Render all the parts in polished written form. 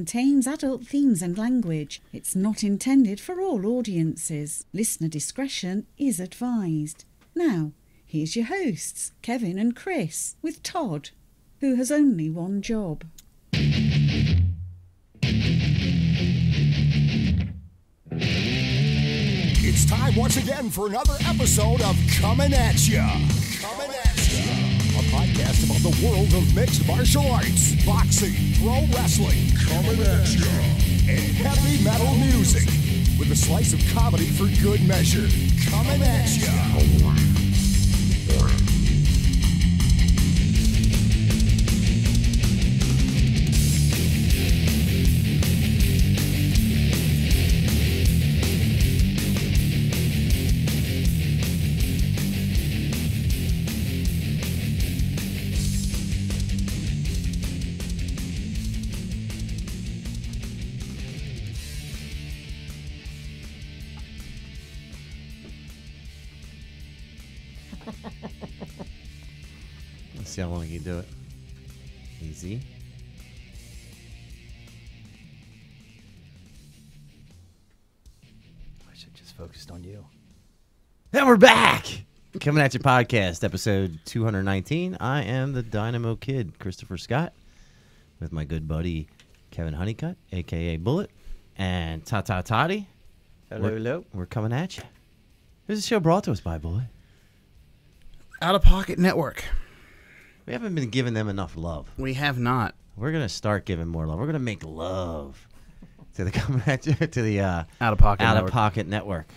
Contains adult themes and language. It's not intended for all audiences. Listener discretion is advised. Now, here's your hosts, Kevin and Chris, with Todd, who has only one job. It's time once again for another episode of Comin At Ya. Comin At Ya, a podcast about the world of mixed martial arts, boxing, pro wrestling, Comin At Ya, and heavy metal music, with a slice of comedy for good measure. Comin At Ya. Let's see how long you do it. Easy. I should just focused on you. And we're back! Coming At Your Podcast, episode 219. I am the Dynamo Kid, Christopher Scott, with my good buddy Kevin Honeycutt, a.k.a. Bullet, and Tata Toddy. Hello. We're coming at you. Who's the show brought to us by, Bullet? Out of Pocket Network. We haven't been giving them enough love. We have not. We're going to start giving more love. We're going to make love to the Coming At You, to the Out of Pocket Network.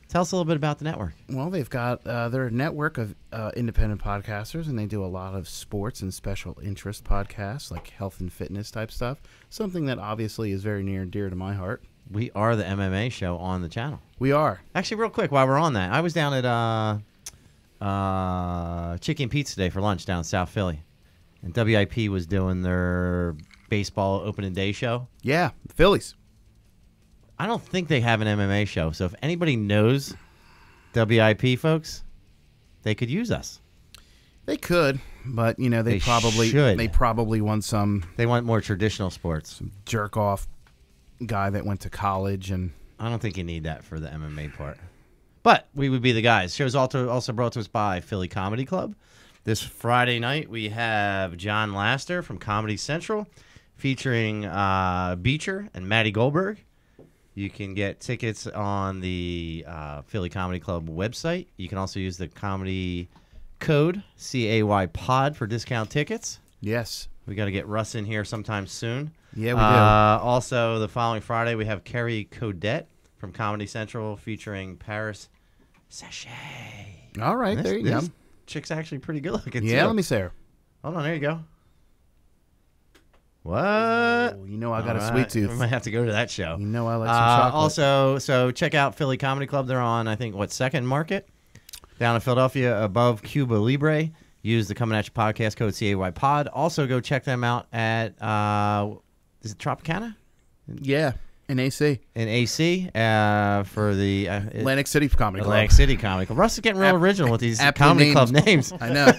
Tell us a little bit about the network. Well, they've got they're a network of independent podcasters, and they do a lot of sports and special interest podcasts, like health and fitness type stuff. Something that obviously is very near and dear to my heart. We are the MMA show on the channel. We are. Actually, real quick, while we're on that, I was down at Chicken Pizza Day for lunch down in South Philly. And WIP was doing their baseball opening day show. Yeah, Phillies. I don't think they have an MMA show. So if anybody knows WIP folks, they could use us. They could, but you know they probably should. They probably want some. They want more traditional sports. Some jerk off guy that went to college, and I don't think you need that for the MMA part. But we would be the guys. Show's also brought to us by Philly Comedy Club. This Friday night, we have John Laster from Comedy Central featuring Beecher and Maddie Goldberg. You can get tickets on the Philly Comedy Club website. You can also use the comedy code, CAY POD, for discount tickets. yes, We got to get Russ in here sometime soon. yeah, we do. Also, the following Friday, we have Kerry Codette from Comedy Central featuring Paris Sachet. All right, there you go. This chick's actually pretty good looking, Yeah, too. let me say her. Hold on, there you go. What? Oh, you know I got a sweet tooth. We might have to go to that show. You know I like some chocolate. Also, so check out Philly Comedy Club. They're on, I think, Second Market down in Philadelphia above Cuba Libre. Use the Coming At You podcast code CAY POD. Also, go check them out at, is it Tropicana? Yeah, in AC. In AC for the Atlantic City Comedy Club. Atlantic City Comedy Club. Russ is getting real original with these comedy club names. I know.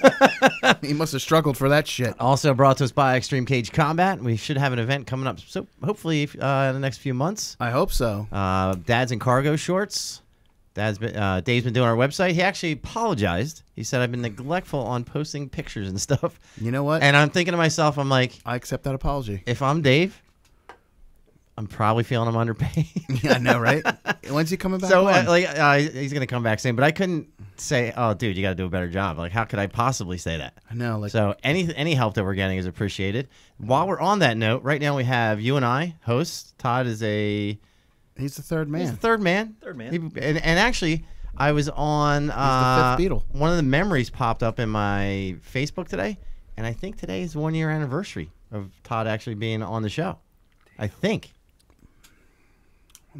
He must have struggled for that shit. Also brought to us by Extreme Cage Combat. We should have an event coming up, so hopefully in the next few months. I hope so. Dads in cargo shorts. Dave's been doing our website. He actually apologized. He said, I've been neglectful on posting pictures and stuff. You know what? And I'm thinking to myself, I'm like, I accept that apology. if I'm Dave, I'm probably feeling I'm underpaid. Yeah, I know, right? When's he coming back? So on? he's going to come back soon. But I couldn't say, oh, dude, you got to do a better job. Like, how could I possibly say that? I know. Like, So any help that we're getting is appreciated. While we're on that note, right now we have you and I, hosts. Todd is he's the third man. He's the third man. Third man. And actually, I was on the fifth Beatle. One of the memories popped up in my Facebook today, and I think today is 1 year anniversary of Todd actually being on the show. I think.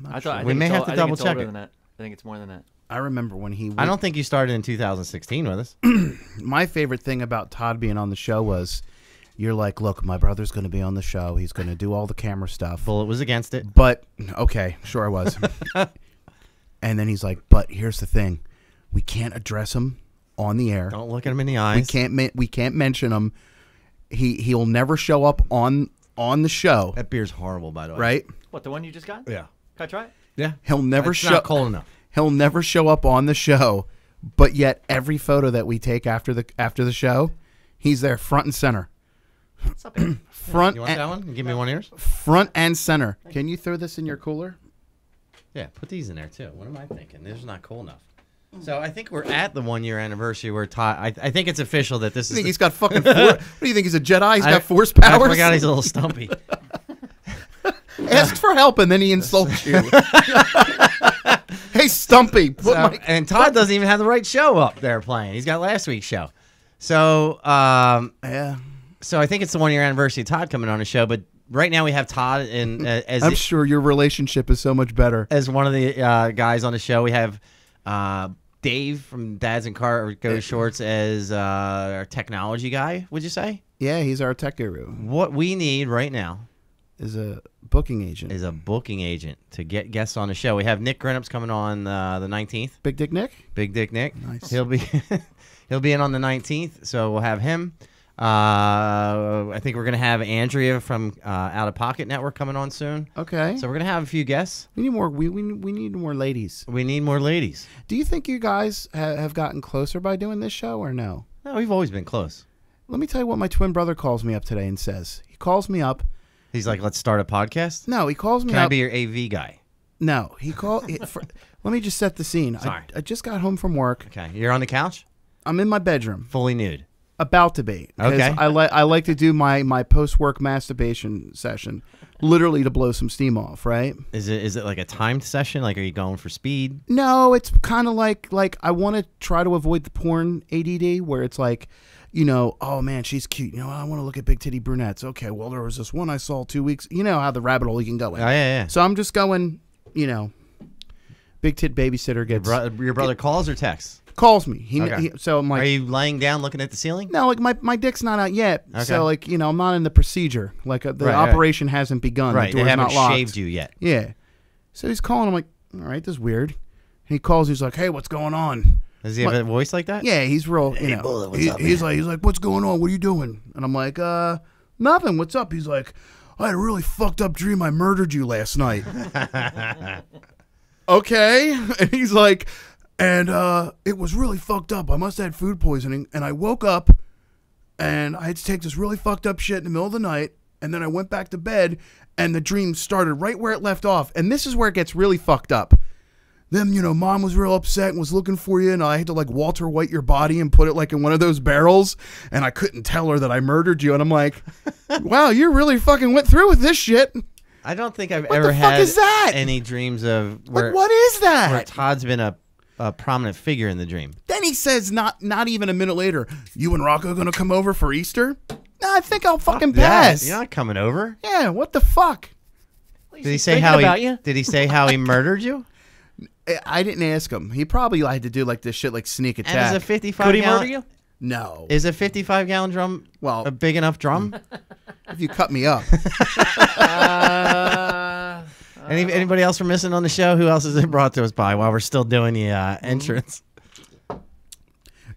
I thought We may have to double check it. I think it's more than that. I remember when he. I don't think you started in 2016 with us. My favorite thing about Todd being on the show was, you're like, look, my brother's going to be on the show. He's going to do all the camera stuff. Bullet was against it. But okay, sure I was. And then he's like, but here's the thing, we can't address him on the air. Don't look at him in the eyes. We can't mention him. He'll never show up on on the show, That beer's horrible, by the way. right? What, the one you just got? Yeah. Can I try it? Yeah. He'll never It's show. not cold enough. He'll never show up on the show, but yet every photo that we take after the show, he's there front and center. It's not bad. Front You want and, that one? Give me one of yours? front and center. Can you throw this in your cooler? Yeah, put these in there, too. What am I thinking? This is not cool enough. So I think we're at the 1 year anniversary where Todd. I think it's official that this You is. think he's got fucking force? What do you think, he's a Jedi? He's I- got force powers? I forgot he's a little stumpy. Ask for help and then he insults you. Hey, Stumpy. And Todd doesn't even have the right show up there playing. He's got last week's show. So, Yeah. so I think it's the 1 year anniversary of Todd coming on the show. But right now we have Todd in I'm sure your relationship is so much better. as one of the guys on the show. We have Dave from Dads and Cargo Shorts as our technology guy. Would you say? Yeah, he's our tech guru. What we need right now Is a booking agent. is a booking agent to get guests on the show. We have Nick Grinnup's coming on the 19th. Big Dick Nick? Big Dick Nick. Nice. He'll be he'll be in on the 19th, so we'll have him. I think we're gonna have Andrea from Out of Pocket Network coming on soon. Okay. So we're gonna have a few guests. We need more. We need more ladies. We need more ladies. Do you think you guys have gotten closer by doing this show or no? No, we've always been close. Let me tell you what my twin brother calls me up today and says. He calls me up. He's like, let's start a podcast. No, he calls me Can up. I be your AV guy? No, he called. Let me just set the scene. Sorry. I just got home from work. Okay, you're on the couch, I'm in my bedroom, fully nude. about to be. 'Cause Okay. I like to do my post work masturbation session, literally to blow some steam off. Right. Is it like a timed session? Like, are you going for speed? No, it's kind of like I want to try to avoid the porn ADD where it's like, you know, oh man, she's cute. You know, I want to look at big titty brunettes. Okay, well there was this one I saw 2 weeks. You know how the rabbit hole you can go in. Oh yeah. So I'm just going, you know, big tit babysitter gets Your brother calls or texts? calls me. Okay. So I'm like, Are you laying down looking at the ceiling? no, like my dick's not out yet. Okay. So like, you know, I'm not in the procedure. Like the Right. operation hasn't begun. Right, The they door's haven't not locked. shaved you yet. Yeah. So he's calling. I'm like, all right, this is weird. And he calls. He's like, hey, what's going on? Does he have a voice like that? Yeah, he's real. You know, Bullet, what's up, he's like, what's going on? What are you doing? And I'm like, nothing. What's up? He's like, I had a really fucked up dream. I murdered you last night. Okay. And he's like, and it was really fucked up. I must have had food poisoning. And I woke up and I had to take this really fucked up shit in the middle of the night. And then I went back to bed and the dream started right where it left off. And this is where it gets really fucked up. Then, you know, mom was real upset and was looking for you, and I had to, like, Walter White your body and put it, like, in one of those barrels, and I couldn't tell her that I murdered you. And I'm like, wow, you really fucking went through with this shit. I don't think I've What ever the fuck had is that? any dreams of where, Like, what is where that? Todd's been a prominent figure in the dream. Then he says, not even a minute later, you and Rocco going to come over for Easter? No, I think I'll fucking pass. You're not coming over. Yeah, what the fuck? Did he say Did he say how he murdered you? I didn't ask him. He probably had to do, like, this shit, like, sneak And attack. is a 55 Could he gallon, murder you? No. Is a 55-gallon drum Well- a big enough drum? If you cut me up. Anybody else we're missing on the show? Who else is it brought to us by while we're still doing the entrance?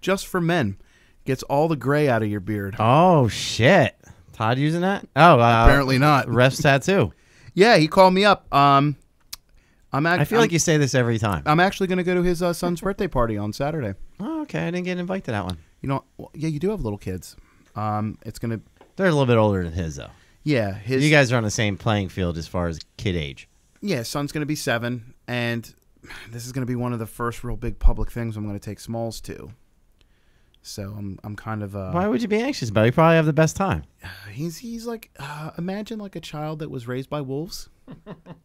Just for men. Gets all the gray out of your beard. Oh, shit. Todd using that? Oh, Apparently not. Ref's tattoo. Yeah, he called me up. I feel like you say this every time. I'm actually going to go to his son's birthday party on Saturday. Oh, okay. I didn't get invited to that one. You know, well, yeah, you do have little kids. It's going to, They're a little bit older than his, though. yeah, his, You guys are on the same playing field as far as kid age. yeah, son's going to be 7, and this is going to be one of the first real big public things I'm going to take Smalls to. So I'm kind of Why would you be anxious about it? You probably have the best time. he's like imagine like a child that was raised by wolves,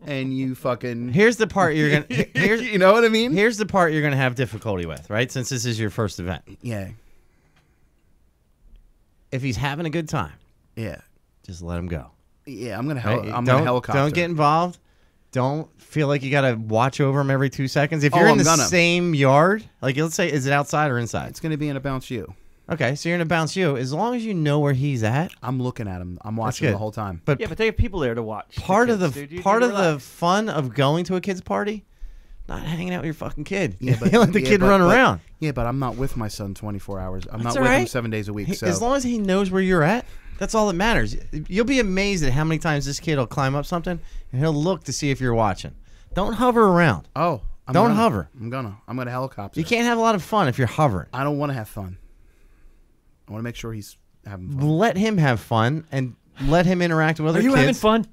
and you fucking Here's the part you're gonna. Here's you know what I mean? here's the part you're gonna have difficulty with, right? Since this is your first event. Yeah, If he's having a good time, yeah, just let him go. yeah. I'm Right? gonna helicopter. Don't get involved. Don't feel like you gotta watch over him every 2 seconds. If Oh, you're in I'm the gonna. same yard, like let's say, is it outside or inside? It's gonna be in a bounce you. Okay, so you're gonna bounce you. As long as you know where he's at. I'm looking at him. I'm watching him good. the whole time. But Yeah, but they have people there to watch. part of the kids, dude. You part need of to the relax. fun of going to a kid's party, not hanging out with your fucking kid. Yeah, but you let the yeah, kid but- run but- around. Yeah, but I'm not with my son 24 hours. I'm That's not with all him right. 7 days a week. So As long as he knows where you're at, That's all that matters. You'll be amazed at how many times this kid will climb up something and he'll look to see if you're watching. Don't hover around. Oh, Don't hover. I'm gonna helicopter. You can't have a lot of fun if you're hovering. I don't want to have fun. I want to make sure he's having fun. Let him have fun and let him interact with other Are kids. you having fun?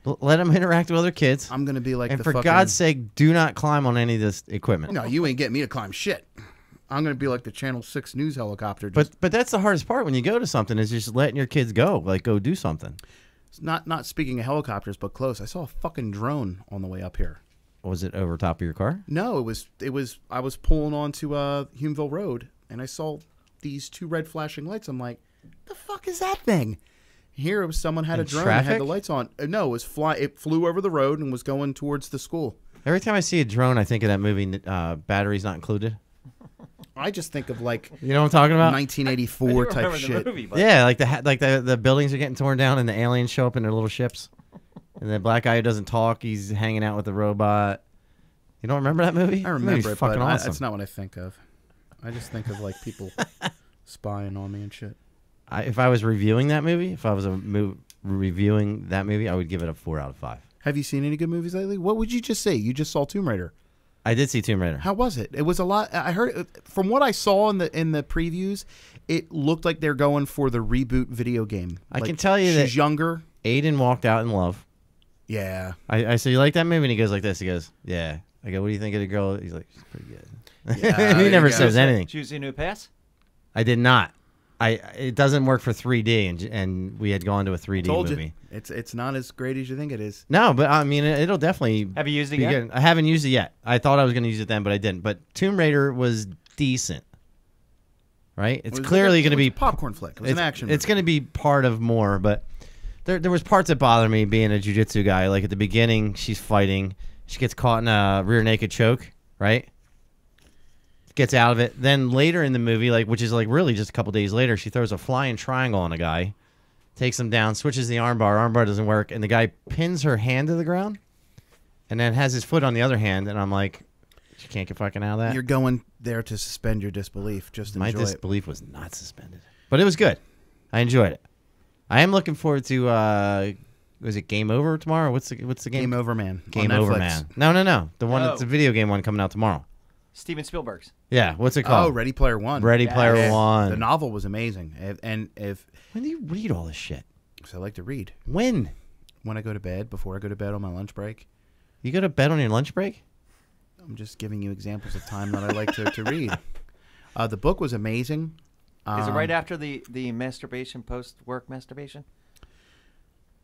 Let him interact with other kids. I'm gonna be like And the for fucking, God's sake, do not climb on any of this equipment. No, you ain't getting me to climb shit. I'm gonna be like the Channel 6 news helicopter. Just, But that's the hardest part when you go to something is just letting your kids go. Like, go do something. not speaking of helicopters, but close. I saw a fucking drone on the way up here. Was it over top of your car? No, it was. I was pulling onto Humeville Road, and I saw these 2 red flashing lights. I'm like, the fuck is that thing? Here, it was someone had In a drone that had traffic? the lights on. No, it was It flew over the road and was going towards the school. Every time I see a drone, I think of that movie, Batteries Not Included. I just think of like You know what I'm talking about? 1984 type remember shit. the movie, but Yeah, like the buildings are getting torn down and the aliens show up in their little ships. And the black guy who doesn't talk, he's hanging out with the robot. You don't remember that movie? I That remember movie's it, fucking but awesome. that's not what I think of. I just think of like people spying on me and shit. If I was reviewing that movie, reviewing that movie, I would give it a 4 out of 5. Have you seen any good movies lately? What would you just say? You just saw Tomb Raider. I did see Tomb Raider. How was it? It was a lot. I heard from what I saw in the previews, it looked like they're going for the reboot video game. I Like, can tell you she's that younger. Aiden walked out in love. Yeah. I said, you like that movie? And he goes like this. He goes, yeah. I go, what do you think of the girl? He's like, she's pretty good. Yeah, he there never you go. says anything. Did you see a new pass? I did not. It doesn't work for 3D, and we had gone to a 3D Told movie. you. It's not as great as you think it is. No, but I mean, it'll definitely. Have you used it be yet? good. I haven't used it yet. I thought I was going to use it then, but I didn't. But Tomb Raider was decent, right? It's It was clearly like going to be a popcorn flick. It was an action. It's going to be part of more, but there was parts that bother me being a jiu-jitsu guy. Like at the beginning, she's fighting. She gets caught in a rear naked choke, right? Gets out of it. Then later in the movie, which is really just a couple days later, she throws a flying triangle on a guy, takes him down, switches the armbar. Armbar doesn't work, and the guy pins her hand to the ground, and then has his foot on the other hand. And I'm like, she can't get fucking out of that. You're going there to suspend your disbelief. Just My enjoy it. disbelief was not suspended, but it was good. I enjoyed it. I am looking forward to. Was it Game Over tomorrow? What's the game? Game Over Man. Game on Over Netflix. Man. No. The one that's Oh. the video game one coming out tomorrow. Steven Spielberg's. Yeah, what's it Oh, called? Ready Player One. Ready Yeah. Player Yeah. One. The novel was amazing, and When do you read all this shit? I like to read When? when I go to bed, before I go to bed on my lunch break. You go to bed on your lunch break? I'm just giving you examples of time that I like to read. The book was amazing. Is it right after the masturbation, post-work masturbation?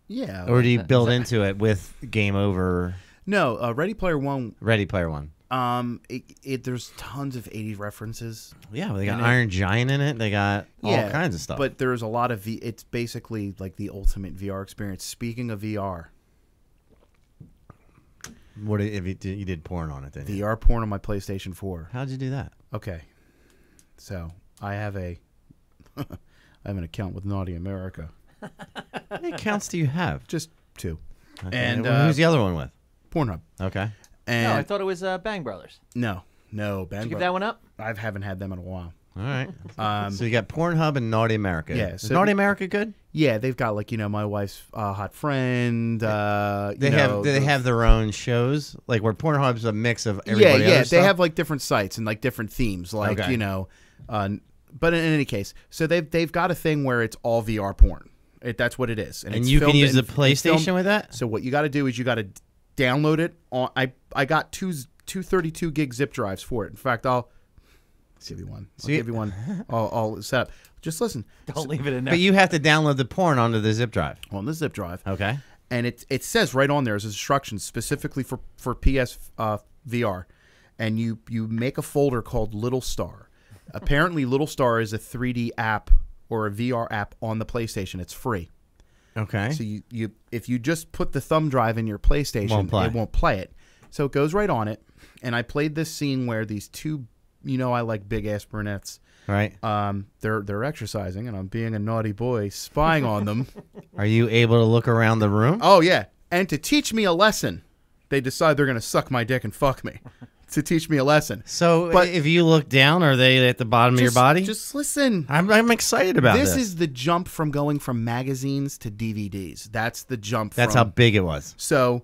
Yeah. Or do you that- is build that- into it with Game Over, No, Ready Player One. Ready Player One? There's tons of 80s references. Yeah, well, they got And it- Iron Giant in it. They got all kinds of stuff. But there's a lot of it's basically like the ultimate VR experience. Speaking of VR, what if you did porn on it? Then VR porn on my PlayStation 4. how'd you do that? Okay, so I have an account with Naughty America. How many accounts do you have? Just 2. Okay, And, well, who's the other one with? Pornhub. Okay. And No, I thought it was Bang Brothers. no, Did you Bang give that one up? I haven't had them in a while. All right. Um, So you got Pornhub and Naughty America. Yeah, Is so- Naughty America good? yeah, they've got my wife's hot friend. They have their own shows, like where Pornhub's a mix of Yeah, everybody. yeah. else's They stuff? have like different sites and like different themes, like Okay. But in any case, so they've got a thing where it's all VR porn. That's what it is, And it's you can filmed use the it's filmed- PlayStation with that? So what you got to do is you got to download it on. I got two 32 gig zip drives for it. In fact, I'll give you one. I'll give you one. I'll set up. Just listen. Don't leave it in there. But you have to download the porn onto the zip drive. On the zip drive. Okay. And it says right on there as instructions specifically for PS VR, and you make a folder called Little Star. Apparently, Little Star is a 3D app or a VR app on the PlayStation. It's free. Okay. So you if you just put the thumb drive in your PlayStation, it won't play it. So it goes right on it. And I played this scene where these two, I like big ass brunettes. Right. They're exercising, and I'm being a naughty boy spying on them. Are you able to look around the room? Oh yeah, and to teach me a lesson, they decide they're gonna suck my dick and fuck me. to teach me a lesson. So But- if you look down, are they at the bottom of your body? Just listen. I'm excited about this. This is the jump from going from magazines to DVDs. That's the jump. That's how big it was. So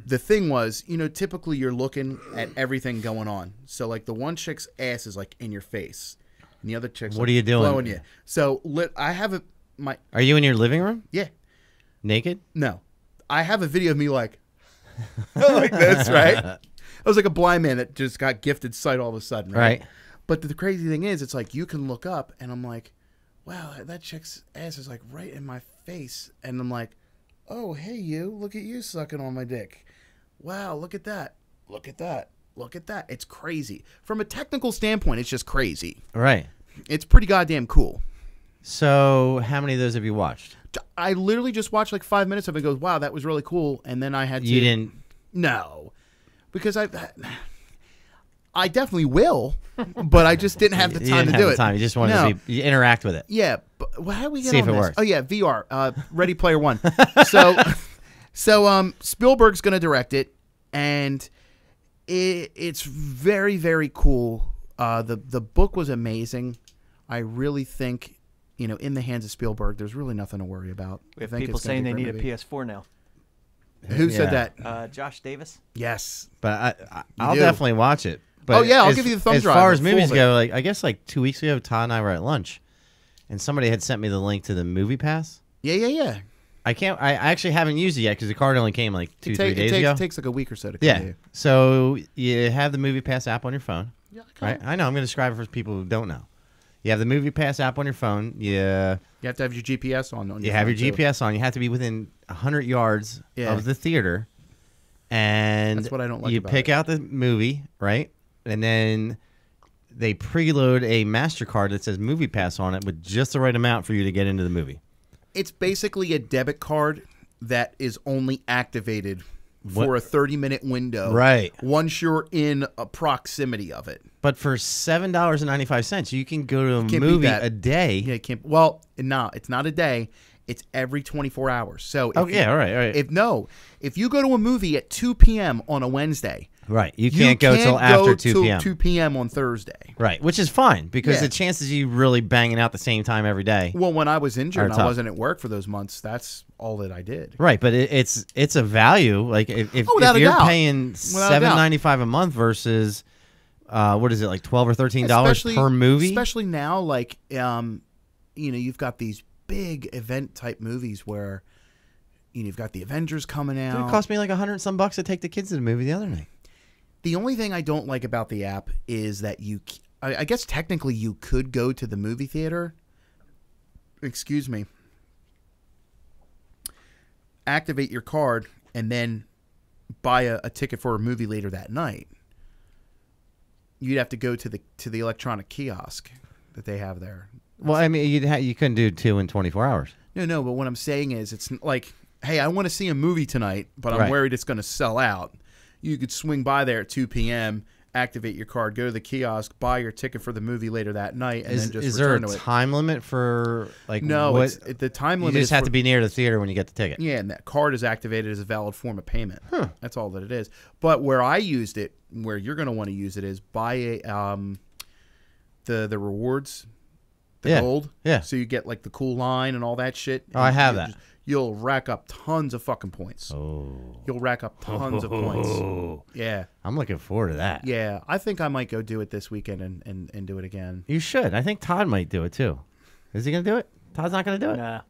the thing was, typically you're looking at everything going on. So like the one chick's ass is like in your face, and the other chick's What are you doing? blowing you. So I have Are you in your living room? yeah. Naked? No, I have a video of me like this, right? I was like a blind man that just got gifted sight all of a sudden, right? Right. But the crazy thing is, it's like you can look up, and I'm like, wow, that chick's ass is like right in my face, and I'm like, oh, hey, look at you sucking on my dick. Wow, look at that. Look at that. Look at that. It's crazy. From a technical standpoint, it's just crazy. Right. It's pretty goddamn cool. So how many of those have you watched? I literally just watched like 5 minutes of it and goes, wow, that was really cool. And then I had to. You didn't. No. Because I definitely will, but I just didn't have the time to do it. You just wanted to interact with it. Yeah, but how do we get See on if it this? works. Oh yeah, VR, Ready Player One. So Spielberg's going to direct it, and it's very, very cool. The book was amazing. I really think, in the hands of Spielberg, there's really nothing to worry about. We have I think people it's gonna saying be they a need great a movie. PS4 now. Who said Yeah. that? Josh Davis. Yes. But I'll do. definitely watch it. But Oh, yeah, I'll give you the thumb as drive, far as full movies of it. go, like I guess like 2 weeks ago, Todd and I were at lunch, and somebody had sent me the link to the Movie Pass. Yeah. I actually haven't used it yet because the card only came like 3 days ago. It takes like a week or so to come Yeah. to you. So you have the Movie Pass app on your phone. Yeah, Right? I know. I'm going to describe it for people who don't know. You have the Movie Pass app on your phone. You have to have your GPS on. you have your phone, too. GPS on. You have to be within 100 yards Yeah. of the theater. And That's what I don't like you about pick it. out the movie, right? And then they preload a MasterCard that says Movie Pass on it with just the right amount for you to get into the movie. It's basically a debit card that is only activated for a 30-minute window. Right. Once you're in a proximity of it. But for $7.95, you can go to a Can't beat movie that. a day. Yeah, you can't. Well, no, it's not a day. It's every 24 hours. So Oh, yeah, all right. If you go to a movie at 2 p.m. on a Wednesday, Right. You can't go till after 2 p.m. 2 p.m. on Thursday. Right, which is fine because Yeah. the chances of you really banging out the same time every day. Well, when I was injured and tough. I wasn't at work for those months, that's all that I did. Right, but it's a value. Like if without a you're doubt. paying Without a doubt. $7.95 a month versus what is it, like $12 or $13 per movie? Especially now, like you've got these big event type movies where you've got the Avengers coming out. It cost me like $100 some bucks to take the kids to the movie the other night. The only thing I don't like about the app is that I guess technically you could go to the movie theater. Excuse me. Activate your card and then buy a ticket for a movie later that night. You'd have to go to the electronic kiosk that they have there. Well, I mean, you couldn't do 2 in 24 hours. No, but what I'm saying is it's like, hey, I want to see a movie tonight, but I'm Right. worried it's going to sell out. You could swing by there at 2 p.m., activate your card, go to the kiosk, buy your ticket for the movie later that night, and then just Is there a return to it. time limit for like No, what? the time You limit just is have for- to be near the theater when you get the ticket. Yeah, and that card is activated as a valid form of payment. That's all that it is. But where I used it, where you're going to want to use it, is buy the rewards, the Yeah, gold. yeah. So you get like the cool line and all that shit. Oh, I have You'll that. You'll rack up tons of fucking points. Oh, You'll rack up tons of points. Yeah. I'm looking forward to that. Yeah. I think I might go do it this weekend and do it again. You should. I think Todd might do it too. Is he gonna do it? Todd's not gonna do it. Nah.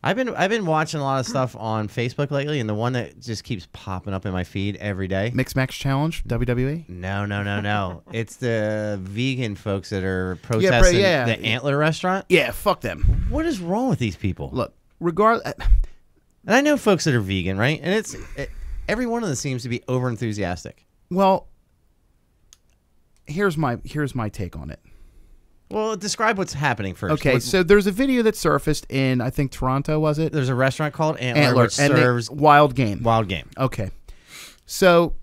I've been watching a lot of stuff on Facebook lately, and the one that just keeps popping up in my feed every day. Mixed Match Challenge, WWE? No. It's the vegan folks that are protesting yeah. the Antler restaurant. Yeah, fuck them. What is wrong with these people? Look, And I know folks that are vegan, right? And every one of them seems to be over enthusiastic. well, here's my take on it. Well, describe what's happening first. Okay, so there's a video that surfaced in, I think, Toronto, was it? there's a restaurant called Antler, which and serves Wild Game. wild game. Okay. So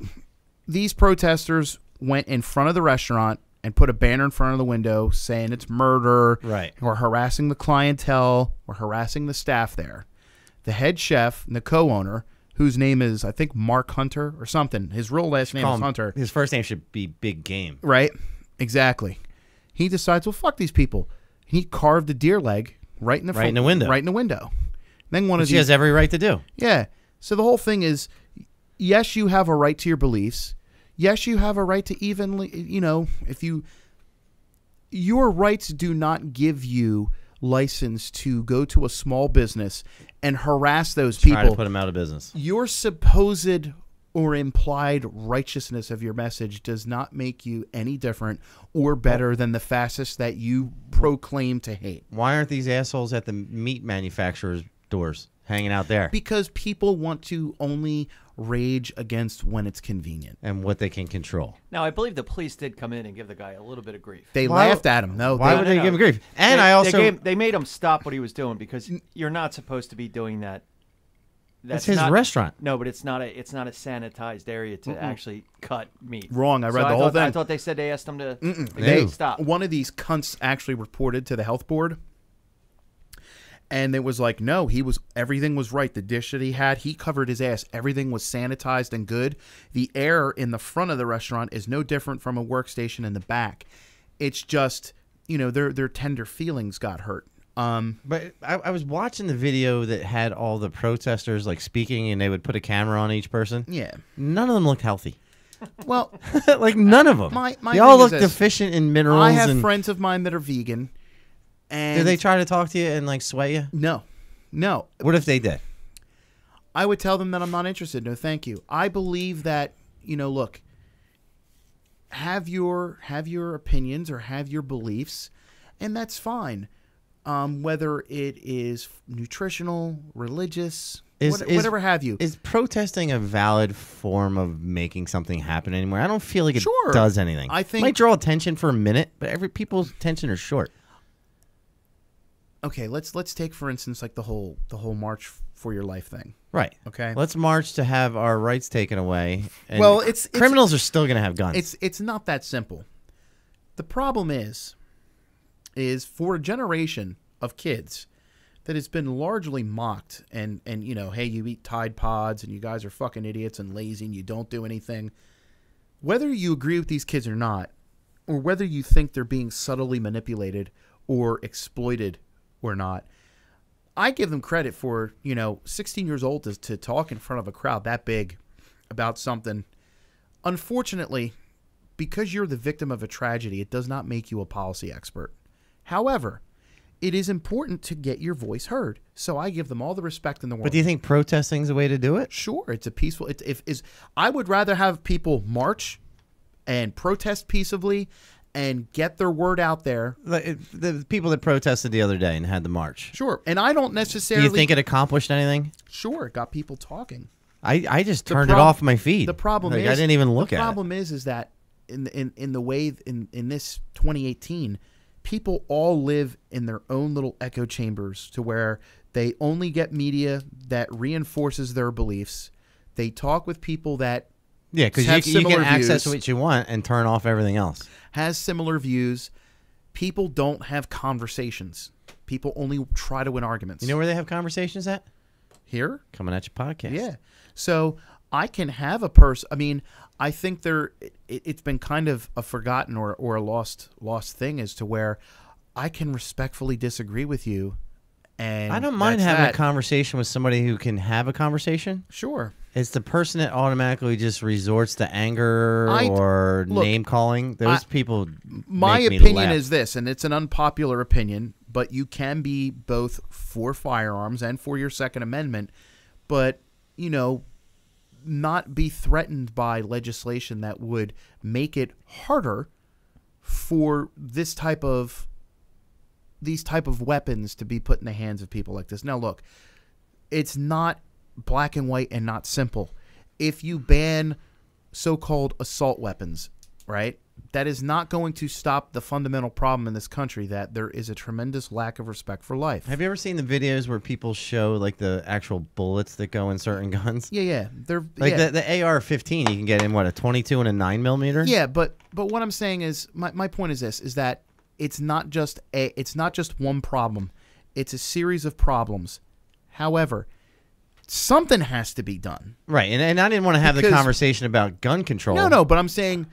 these protesters went in front of the restaurant and put a banner in front of the window saying it's murder. Right. Or harassing the clientele or harassing the staff there. The head chef and the co-owner, whose name is, I think, Mark Hunter or something. His real last name is Hunter. His first name should be Big Game. Right? Exactly. He decides, well, fuck these people. He carved a deer leg right in the window. Right in the window. Then one of Which he has every right to do. Yeah. So the whole thing is, yes, you have a right to your beliefs. Yes, you have a right to evenly, your rights do not give you license to go to a small business and harass those people. Try to put them out of business. Your supposed or implied righteousness of your message does not make you any different or better than the fascists that you proclaim to hate. Why aren't these assholes at the meat manufacturers' doors hanging out there? Because people want to only rage against when it's convenient. And what they can control. Now, I believe the police did come in and give the guy a little bit of grief. They laughed at him. No, why would they give him grief? And they made him stop what he was doing because you're not supposed to be doing that. That's his restaurant. No, but it's not a sanitized area to actually cut meat. Wrong. I read the whole thing. I thought they said they asked them to stop. One of these cunts actually reported to the health board. And it was like, no, everything was right. The dish that he had, he covered his ass. Everything was sanitized and good. The air in the front of the restaurant is no different from a workstation in the back. It's just, their tender feelings got hurt. But I was watching the video that had all the protesters like speaking, and they would put a camera on each person. Yeah. None of them looked healthy. Well, like none of them. They all look deficient in minerals. I have friends of mine that are vegan. And did they try to talk to you and like sway you? No. What if they did? I would tell them that I'm not interested. No, thank you. I believe that, look, have your opinions or have your beliefs, and that's fine. Whether it is nutritional, religious, whatever have you. Is protesting a valid form of making something happen anymore? I don't feel like it Sure. does anything. I think it might draw attention for a minute, but people's attention are short. Okay, let's take for instance like the whole March for Your Life thing. Right. Okay. Let's march to have our rights taken away. And well, criminals are still going to have guns. It's not that simple. The problem is for a generation of kids that has been largely mocked and hey, you eat Tide Pods and you guys are fucking idiots and lazy and you don't do anything. Whether you agree with these kids or not, or whether you think they're being subtly manipulated or exploited or not, I give them credit for, 16 years old to talk in front of a crowd that big about something. Unfortunately, because you're the victim of a tragedy, it does not make you a policy expert. However, it is important to get your voice heard. So I give them all the respect in the world. But do you think protesting is the way to do it? Sure. It's a peaceful... I would rather have people march and protest peaceably and get their word out there. The people that protested the other day and had the march. Sure. And I don't necessarily... Do you think it accomplished anything? Sure. It got people talking. I just turned it off my feed. The problem is... I didn't even look at it. The problem is that in this 2018, people all live in their own little echo chambers to where they only get media that reinforces their beliefs. They talk with people that... Yeah, because you can access what you want and turn off everything else. Has similar views. People don't have conversations. People only try to win arguments. You know where they have conversations at? Here? Comin At Ya Podcast. Yeah. So I can have a person. I mean, I think it's been kind of a forgotten or a lost thing as to where I can respectfully disagree with you. And I don't mind having a conversation with somebody who can have a conversation. Sure. It's the person that automatically just resorts to anger or name calling. Those people. My make me opinion laugh. is this, and it's an unpopular opinion, but you can be both for firearms and for your Second Amendment, but not be threatened by legislation that would make it harder for these type of weapons to be put in the hands of people like this. Now, look, it's not black and white and not simple. If you ban so-called assault weapons, right, that is not going to stop the fundamental problem in this country that there is a tremendous lack of respect for life. Have you ever seen the videos where people show like the actual bullets that go in certain guns? Yeah. They're like the AR-15. You can get in a 22 and a 9mm. Yeah, but what I'm saying is my point is this: is that it's not just one problem. It's a series of problems. However, something has to be done. Right, and I didn't want to have the Because- conversation about gun control. No, but I'm saying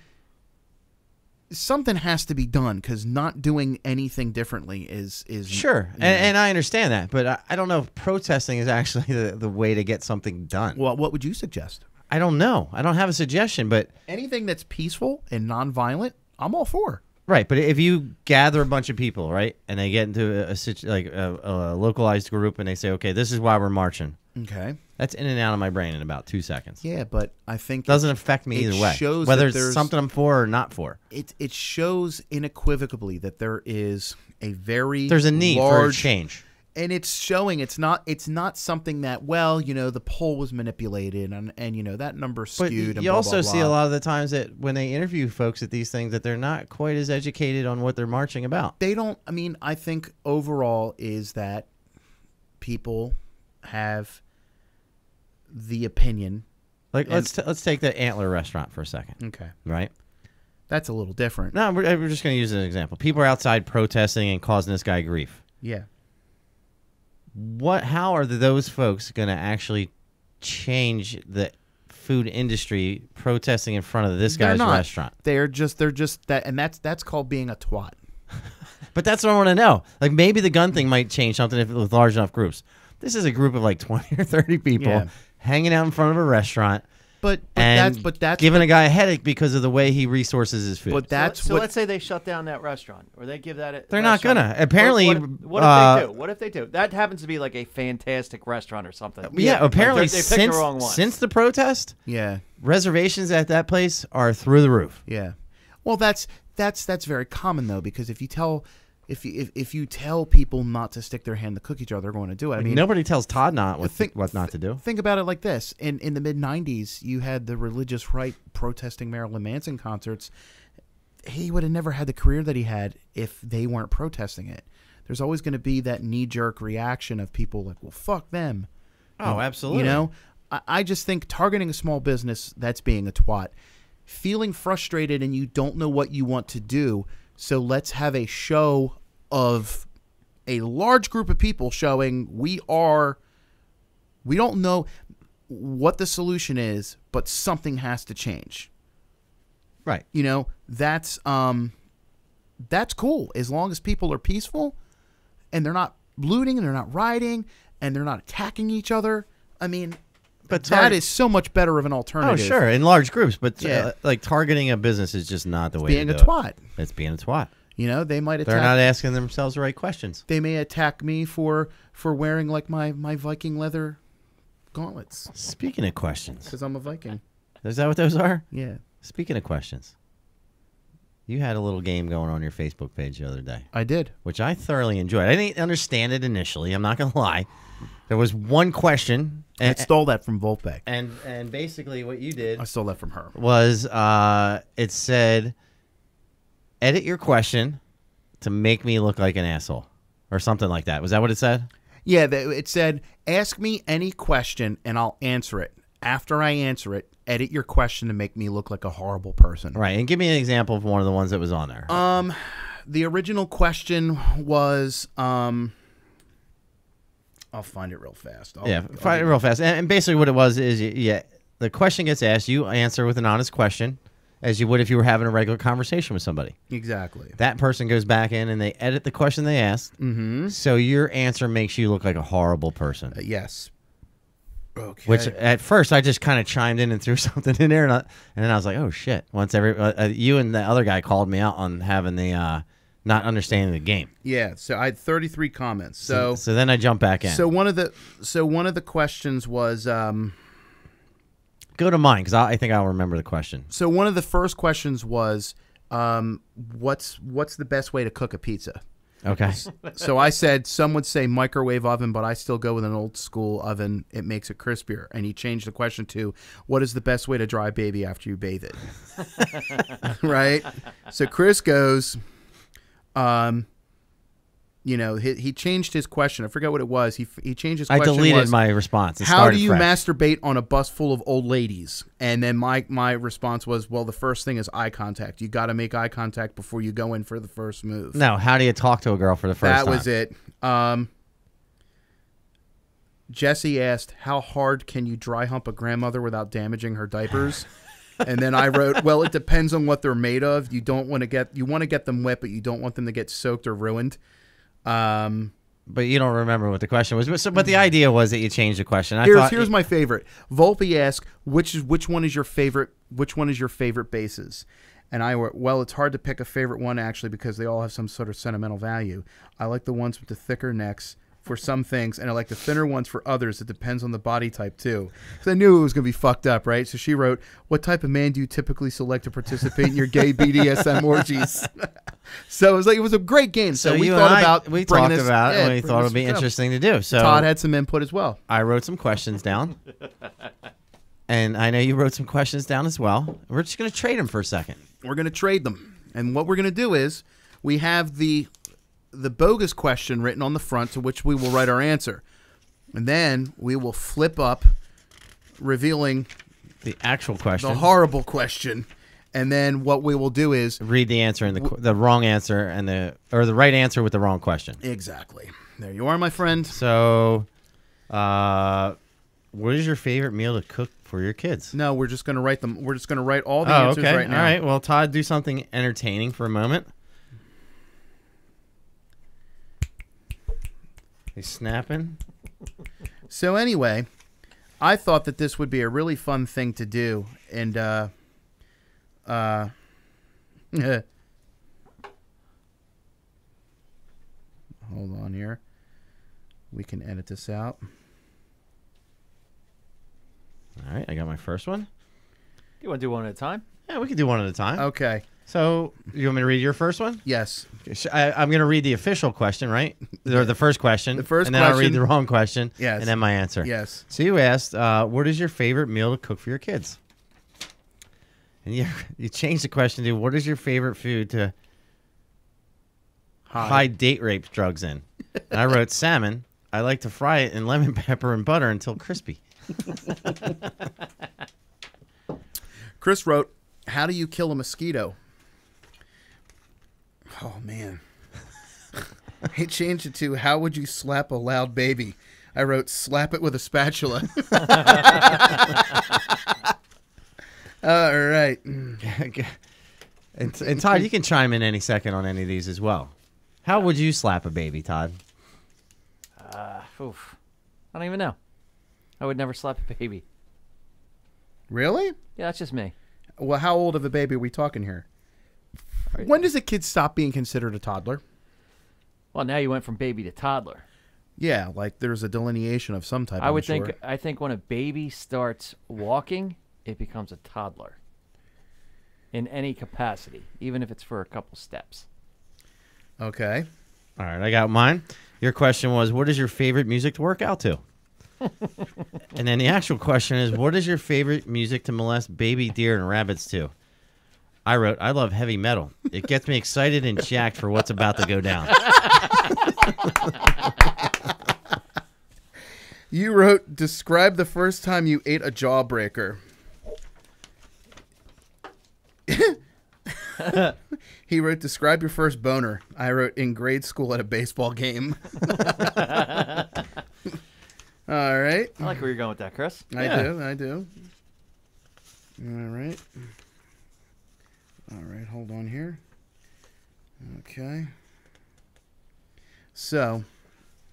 something has to be done because not doing anything differently is Sure, you know. and I understand that, but I don't know if protesting is actually the way to get something done. Well, what would you suggest? I don't know. I don't have a suggestion, but Anything that's peaceful and nonviolent, I'm all for. right. But if you gather a bunch of people, right, and they get into a localized group, and they say, okay, this is why we're marching. Okay. That's in and out of my brain in about 2 seconds. Yeah, but I think Doesn't affect me it either way, shows whether that it's there's- something I'm for or not for. it shows unequivocally that there is a very There's a need for a large change. and it's showing it's not something that the poll was manipulated and that number But skewed. and you blah, also blah, see blah. a lot of the times that when they interview folks at these things that they're not quite as educated on what they're marching about. They don't. I mean, I think overall is that people have the opinion. Like And- let's take the Antler restaurant for a second, Okay, right? that's a little different. No, we're just going to use an example. People are outside protesting and causing this guy grief. Yeah, How are those folks going to actually change the food industry protesting in front of this They're guy's not. restaurant? they're just that, and that's called being a twat. But that's what I want to know. Like maybe the gun thing might change something if it was large enough groups. This is a group of like 20 or 30 people Yeah. hanging out in front of a restaurant But and that's giving a guy a headache because of the way he resources his food. but that's so what let's say they shut down that restaurant, or they give that. They're not restaurant- gonna. Apparently, What if they do? What if they do? That happens to be like a fantastic restaurant or something. yeah, apparently Like, they picked the wrong one. since the protest, yeah. reservations at that place are through the roof. Yeah. Well, that's very common though, because if you tell people not to stick their hand in the cookie jar, they're going to do it. I mean, Nobody tells Todd think- what not to do. think about it like this: in the mid '90s, you had the religious right protesting Marilyn Manson concerts. He would have never had the career that he had if they weren't protesting it. There's always going to be that knee-jerk reaction of people like, "Well, fuck them." Oh, absolutely. You know, I just think targeting a small business, that's being a twat. Feeling frustrated and you don't know what you want to do, so let's have a show of a large group of people showing we don't know what the solution is, but something has to change. Right. You know, that's cool as long as people are peaceful and they're not looting and they're not rioting and they're not attacking each other. I mean, But that is so much better of an Oh, alternative. sure, in large groups, but Yeah. like targeting a business is just not the way Being to a do it. twat. It's being a twat. You know, they might They're attack. not asking themselves the right questions. They may attack me for wearing like my Viking leather gauntlets Speaking of questions, because I'm a Viking. is that what those are? Yeah, Speaking of questions, you had a little game going on your Facebook page the other day, I did. which I thoroughly enjoyed. I didn't understand it initially. I'm not going to lie. There was one question, I stole that from Volpe. and basically what you did I stole that from her. was it said, edit your question to make me look like an asshole or something like that. Was that what it said? Yeah, it said, ask me any question and I'll answer it. After I answer it, edit your question to make me look like a horrible person. Right. And give me an example of one of the ones that was on there. The original question was, I'll find it real fast. Yeah, find it real fast. And basically what it was is, the question gets asked, you answer with an honest question, as you would if you were having a regular conversation with somebody. Exactly. That person goes back in and they edit the question they asked, so your answer makes you look like a horrible person. Yes. Okay. Which at first I just kind of chimed in and threw something in there, and then I was like, oh shit! Once you and the other guy called me out on having the not understanding the game. Yeah. So I had 33 comments. So then I jumped back in. So one of the questions was go to mine because I think I'll remember the question. so one of the first questions was what's the best way to cook a pizza? Okay. So I said some would say microwave oven, but I still go with an old school oven. It makes it crispier. And he changed the question to what is the best way to dry baby after you bathe it? Right? So Chris goes, he changed his question. I forgot what it was. He changed his I question. deleted my response. It How started do you fresh. masturbate on a bus full of old ladies? And then my response was, well, the first thing is eye contact. You got to make eye contact before you go in for the first move. No, how do you talk to a girl for the first time? That was it. Jesse asked, how hard can you dry hump a grandmother without damaging her diapers? And then I wrote, well, it depends on what they're made of. You want to get them wet, but you don't want them to get soaked or ruined. But you don't remember what the question was. But the idea was that you changed the question. Here's my favorite. Volpe asked, which one is your favorite bases? And I wrote, well, it's hard to pick a favorite one actually because they all have some sort of sentimental value. I like the ones with the thicker necks for some things, and I like the thinner ones for others. It depends on the body type, too. Because I knew it was going to be fucked up, right? So she wrote, what type of man do you typically select to participate in your gay BDSM orgies? So it was a great game. So we talked about it, and we thought it would be interesting to do. So Todd had some input as well. I wrote some questions down. And I know you wrote some questions down as well. We're just going to trade them for a second. We're going to trade them. And what we're going to do is we have the bogus question written on the front to which we will write our answer. And then we will flip up, revealing the actual question. The horrible question. And then what we will do is read the answer and the wrong answer or the right answer with the wrong question. Exactly. There you are, my friend. So, what is your favorite meal to cook for your kids? No, we're just going to write them. We're just going to write all the answers right now. All right. Well, Todd, do something entertaining for a moment. He's snapping. So anyway, I thought that this would be a really fun thing to do, and hold on here. We can edit this out. All right, I got my first one. You want to do one at a time? Yeah, we can do one at a time. Okay. So, you want me to read your first one? Yes. I'm going to read the official question, right? Or the first question. The first and then question. I'll read the wrong question. Yes. And then my answer. Yes. So you asked, what is your favorite meal to cook for your kids? And you changed the question to, what is your favorite food to hide date rape drugs in? And I wrote salmon. I like to fry it in lemon pepper and butter until crispy. Chris wrote, how do you kill a mosquito? Oh, man. He changed it to, how would you slap a loud baby? I wrote, slap it with a spatula. All right. And Todd, you can chime in any second on any of these as well. How would you slap a baby, Todd? I don't even know. I would never slap a baby. Really? Yeah, that's just me. Well, how old of a baby are we talking here? When does a kid stop being considered a toddler? Well, now you went from baby to toddler. Yeah, like there's a delineation of some type. I think when a baby starts walking, it becomes a toddler. In any capacity, even if it's for a couple steps. Okay. All right, I got mine. Your question was, what is your favorite music to work out to? And then the actual question is, what is your favorite music to molest baby deer and rabbits to? I wrote, I love heavy metal. It gets me excited and jacked for what's about to go down. You wrote, describe the first time you ate a jawbreaker. He wrote, describe your first boner. I wrote, in grade school at a baseball game. All right. I like where you're going with that, Chris. I do. All right. All right, hold on here. Okay. So.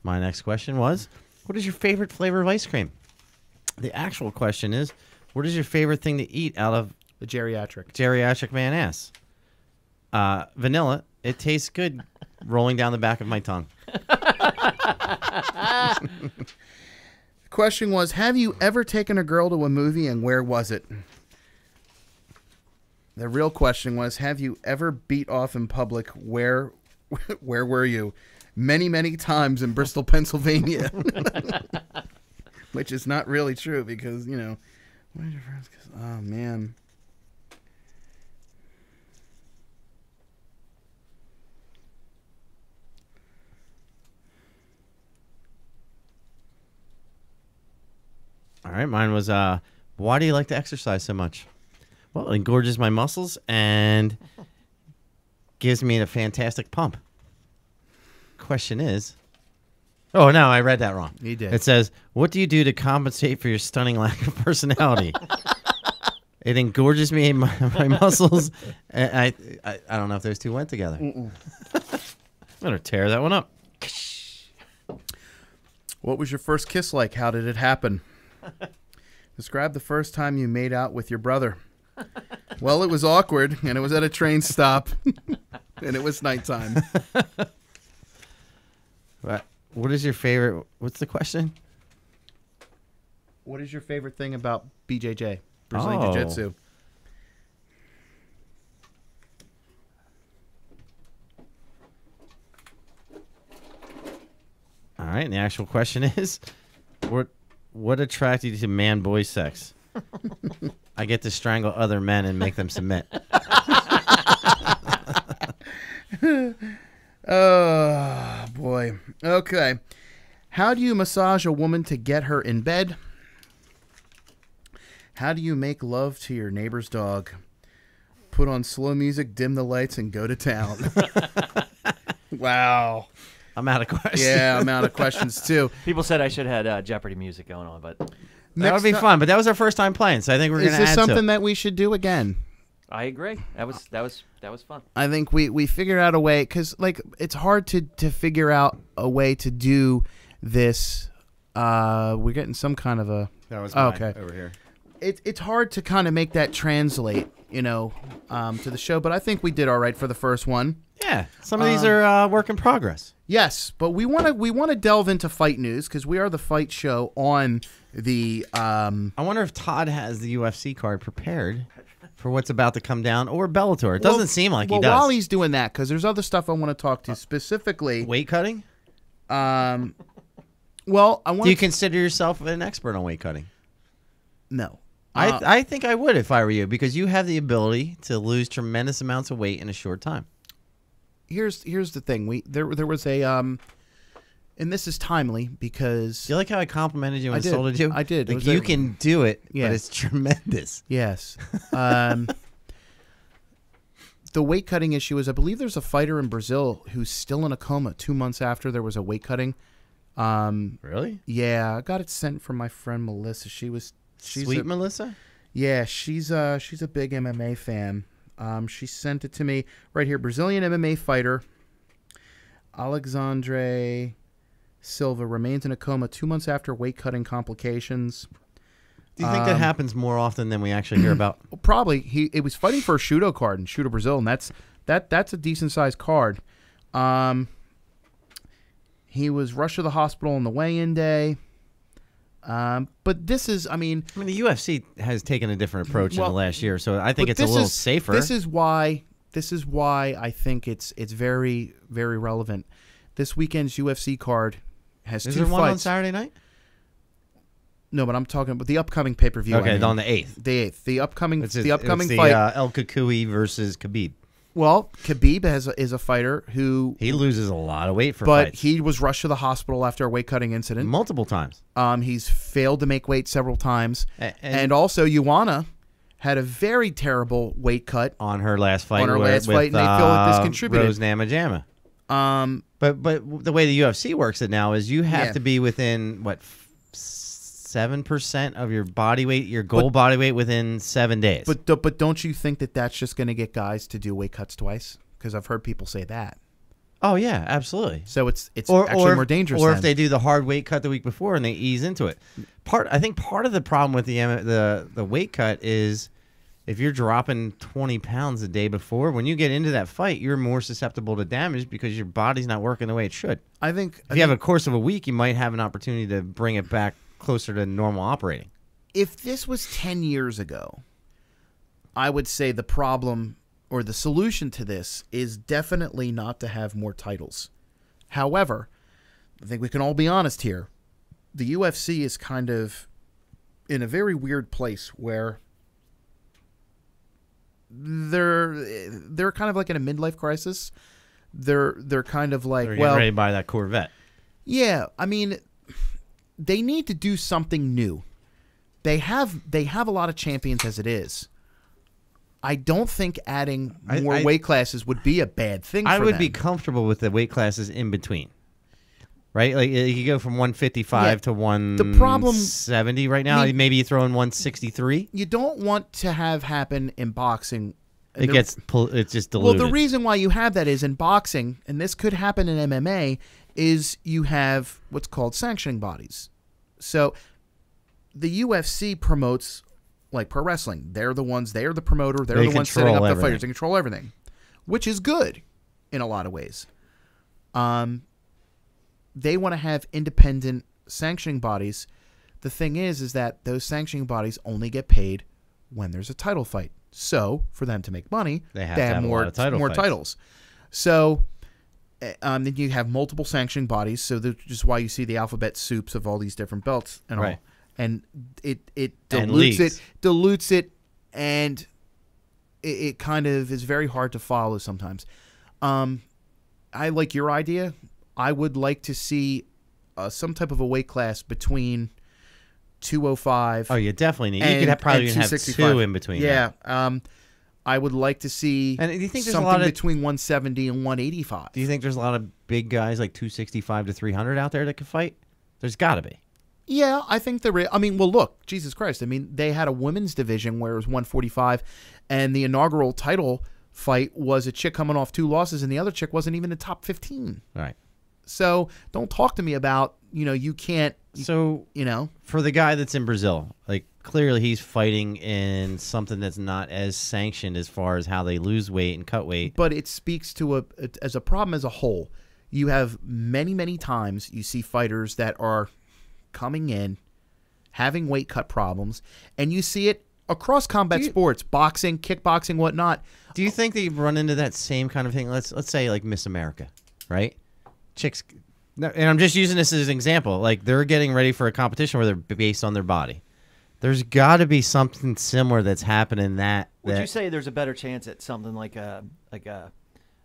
My next question was, what is your favorite flavor of ice cream? The actual question is, what is your favorite thing to eat out of the geriatric man ass? Vanilla. It tastes good rolling down the back of my tongue. Question was, have you ever taken a girl to a movie and where was it? The real question was, have you ever beat off in public? Where were you? Many, many times in Bristol, Pennsylvania. Which is not really true because, you know, what is your first kiss? Oh, man. All right, mine was, why do you like to exercise so much? Well, it engorges my muscles and gives me a fantastic pump. Question is, Oh, no, I read that wrong. You did. It says, what do you do to compensate for your stunning lack of personality? It engorges me in my muscles. And I don't know if those two went together. I'm going to tear that one up. What was your first kiss like? How did it happen? Describe the first time you made out with your brother. Well, it was awkward, and it was at a train stop, and it was nighttime. What is your favorite? What's the question? What is your favorite thing about BJJ, Brazilian Oh. Jiu-Jitsu? All right, and the actual question is, what attracted you to man-boy sex? I get to strangle other men and make them submit. Oh, boy. Okay. How do you massage a woman to get her in bed? How do you make love to your neighbor's dog? Put on slow music, dim the lights, and go to town. Wow. I'm out of questions. Yeah, I'm out of questions, too. People said I should have had Jeopardy music going on, but That would be fun, but that was our first time playing, so I think we're going Is to add this to something it. that we should do again? I agree. That was fun. I think we figured out a way, because like it's hard to figure out a way to do this. We're getting some kind of a. That was Oh, mine okay. over here. It's hard to kind of make that translate, to the show. But I think we did all right for the first one. Yeah, some of these are work in progress. Yes, but we want to delve into fight news because we are the fight show on the. I wonder if Todd has the UFC card prepared for what's about to come down, or Bellator. It doesn't seem like he does. While he's doing that, because there's other stuff I want to talk to specifically. Weight cutting? Well, I want. Do you consider yourself an expert on weight cutting? No. I think I would if I were you, because you have the ability to lose tremendous amounts of weight in a short time. Here's the thing. There was a and this is timely because Do you like how I complimented you and I did. insulted you? I did. It Like, was you a- can do it, Yeah. but it's tremendous. yes. The weight cutting issue is I believe there's a fighter in Brazil who's still in a coma 2 months after there was a weight cutting. Really? Yeah, I got it sent from my friend Melissa. She's Sweet Melissa? Yeah, she's a big MMA fan. She sent it to me right here. Brazilian MMA fighter Alexandre Silva remains in a coma 2 months after weight cutting complications. Do you think that happens more often than we actually hear about? Probably it was fighting for a Shudo card in Shudo Brazil, and that's a decent sized card. He was rushed to the hospital on the weigh-in day. But this is, I mean, the UFC has taken a different approach in Well, the last year, so I think but it's a little safer. This is why I think it's very, very relevant. This weekend's UFC card has Is two there fights. one on Saturday night? No, but I'm talking about the upcoming pay-per-view. Okay, I mean. on the 8th. The 8th. The upcoming It's fight. El Kukui versus Khabib. Well, Khabib is a fighter who, He loses a lot of weight for but fights. he was rushed to the hospital after a weight cutting incident. Multiple times. He's failed to make weight several times, And and also Ioana had a very terrible weight cut. on her last fight, On her with, last fight, and they feel like this contributed. Rose Namajunas. Um, But the way the UFC works it now is you have Yeah. to be within 7% of your body weight, your goal body weight, within 7 days. but don't you think that that's just going to get guys to do weight cuts twice? Because I've heard people say that. oh yeah, absolutely. So it's actually more dangerous. Or then. if they do the hard weight cut the week before and they ease into it. I think part of the problem with the weight cut is if you're dropping 20 pounds the day before, when you get into that fight, you're more susceptible to damage because your body's not working the way it should. I think If you have a course of a week, you might have an opportunity to bring it back closer to normal operating. if this was 10 years ago, I would say the problem or the solution to this is definitely not to have more titles. However, I think we can all be honest here. The UFC is kind of in a very weird place where they're kind of like in a midlife crisis. They're kind of like, They're getting ready to buy that Corvette. yeah, I mean, they need to do something new. They have a lot of champions as it is. I don't think adding more weight classes would be a bad thing for I would them. be comfortable with the weight classes in between. right? Like you could go from 155 to 170 right now. Maybe you throw in 163. You don't want to have happen in boxing. It's just diluted. Well, the reason why you have that is in boxing, and this could happen in MMA, is you have what's called sanctioning bodies. So the UFC promotes like pro wrestling. They're the promoter. They're the ones setting up the fighters. They control everything, which is good in a lot of ways. They want to have independent sanctioning bodies. The thing is that those sanctioning bodies only get paid when there's a title fight. So for them to make money, they have more titles. So then you have multiple sanctioning bodies. So that's just why you see the alphabet soups of all these different belts and all. And it dilutes it, and it kind of is very hard to follow sometimes. I like your idea. I would like to see some type of a weight class between 205. Oh, you definitely need. You could probably even have 2 in between. Yeah. I would like to see and do you think there's something a lot of, between 170 and 185. Do you think there's a lot of big guys like 265 to 300 out there that could fight? There's got to be. Yeah, I think there is. I mean, well, look, Jesus Christ. I mean, they had a women's division where it was 145, and the inaugural title fight was a chick coming off 2 losses, and the other chick wasn't even in the top 15. Right. So don't talk to me about, you can't. So, for the guy that's in Brazil, like clearly he's fighting in something that's not as sanctioned as far as how they lose weight and cut weight. But it speaks to as a problem as a whole. You have many, many times you see fighters that are coming in, having weight cut problems, and you see it across combat sports, boxing, kickboxing, whatnot. Do you think that you've run into that same kind of thing? Let's say like Miss America, right? Chicks, and I'm just using this as an example. Like they're getting ready for a competition where they're based on their body. There's got to be something similar that's happening. Would you say there's a better chance at something like a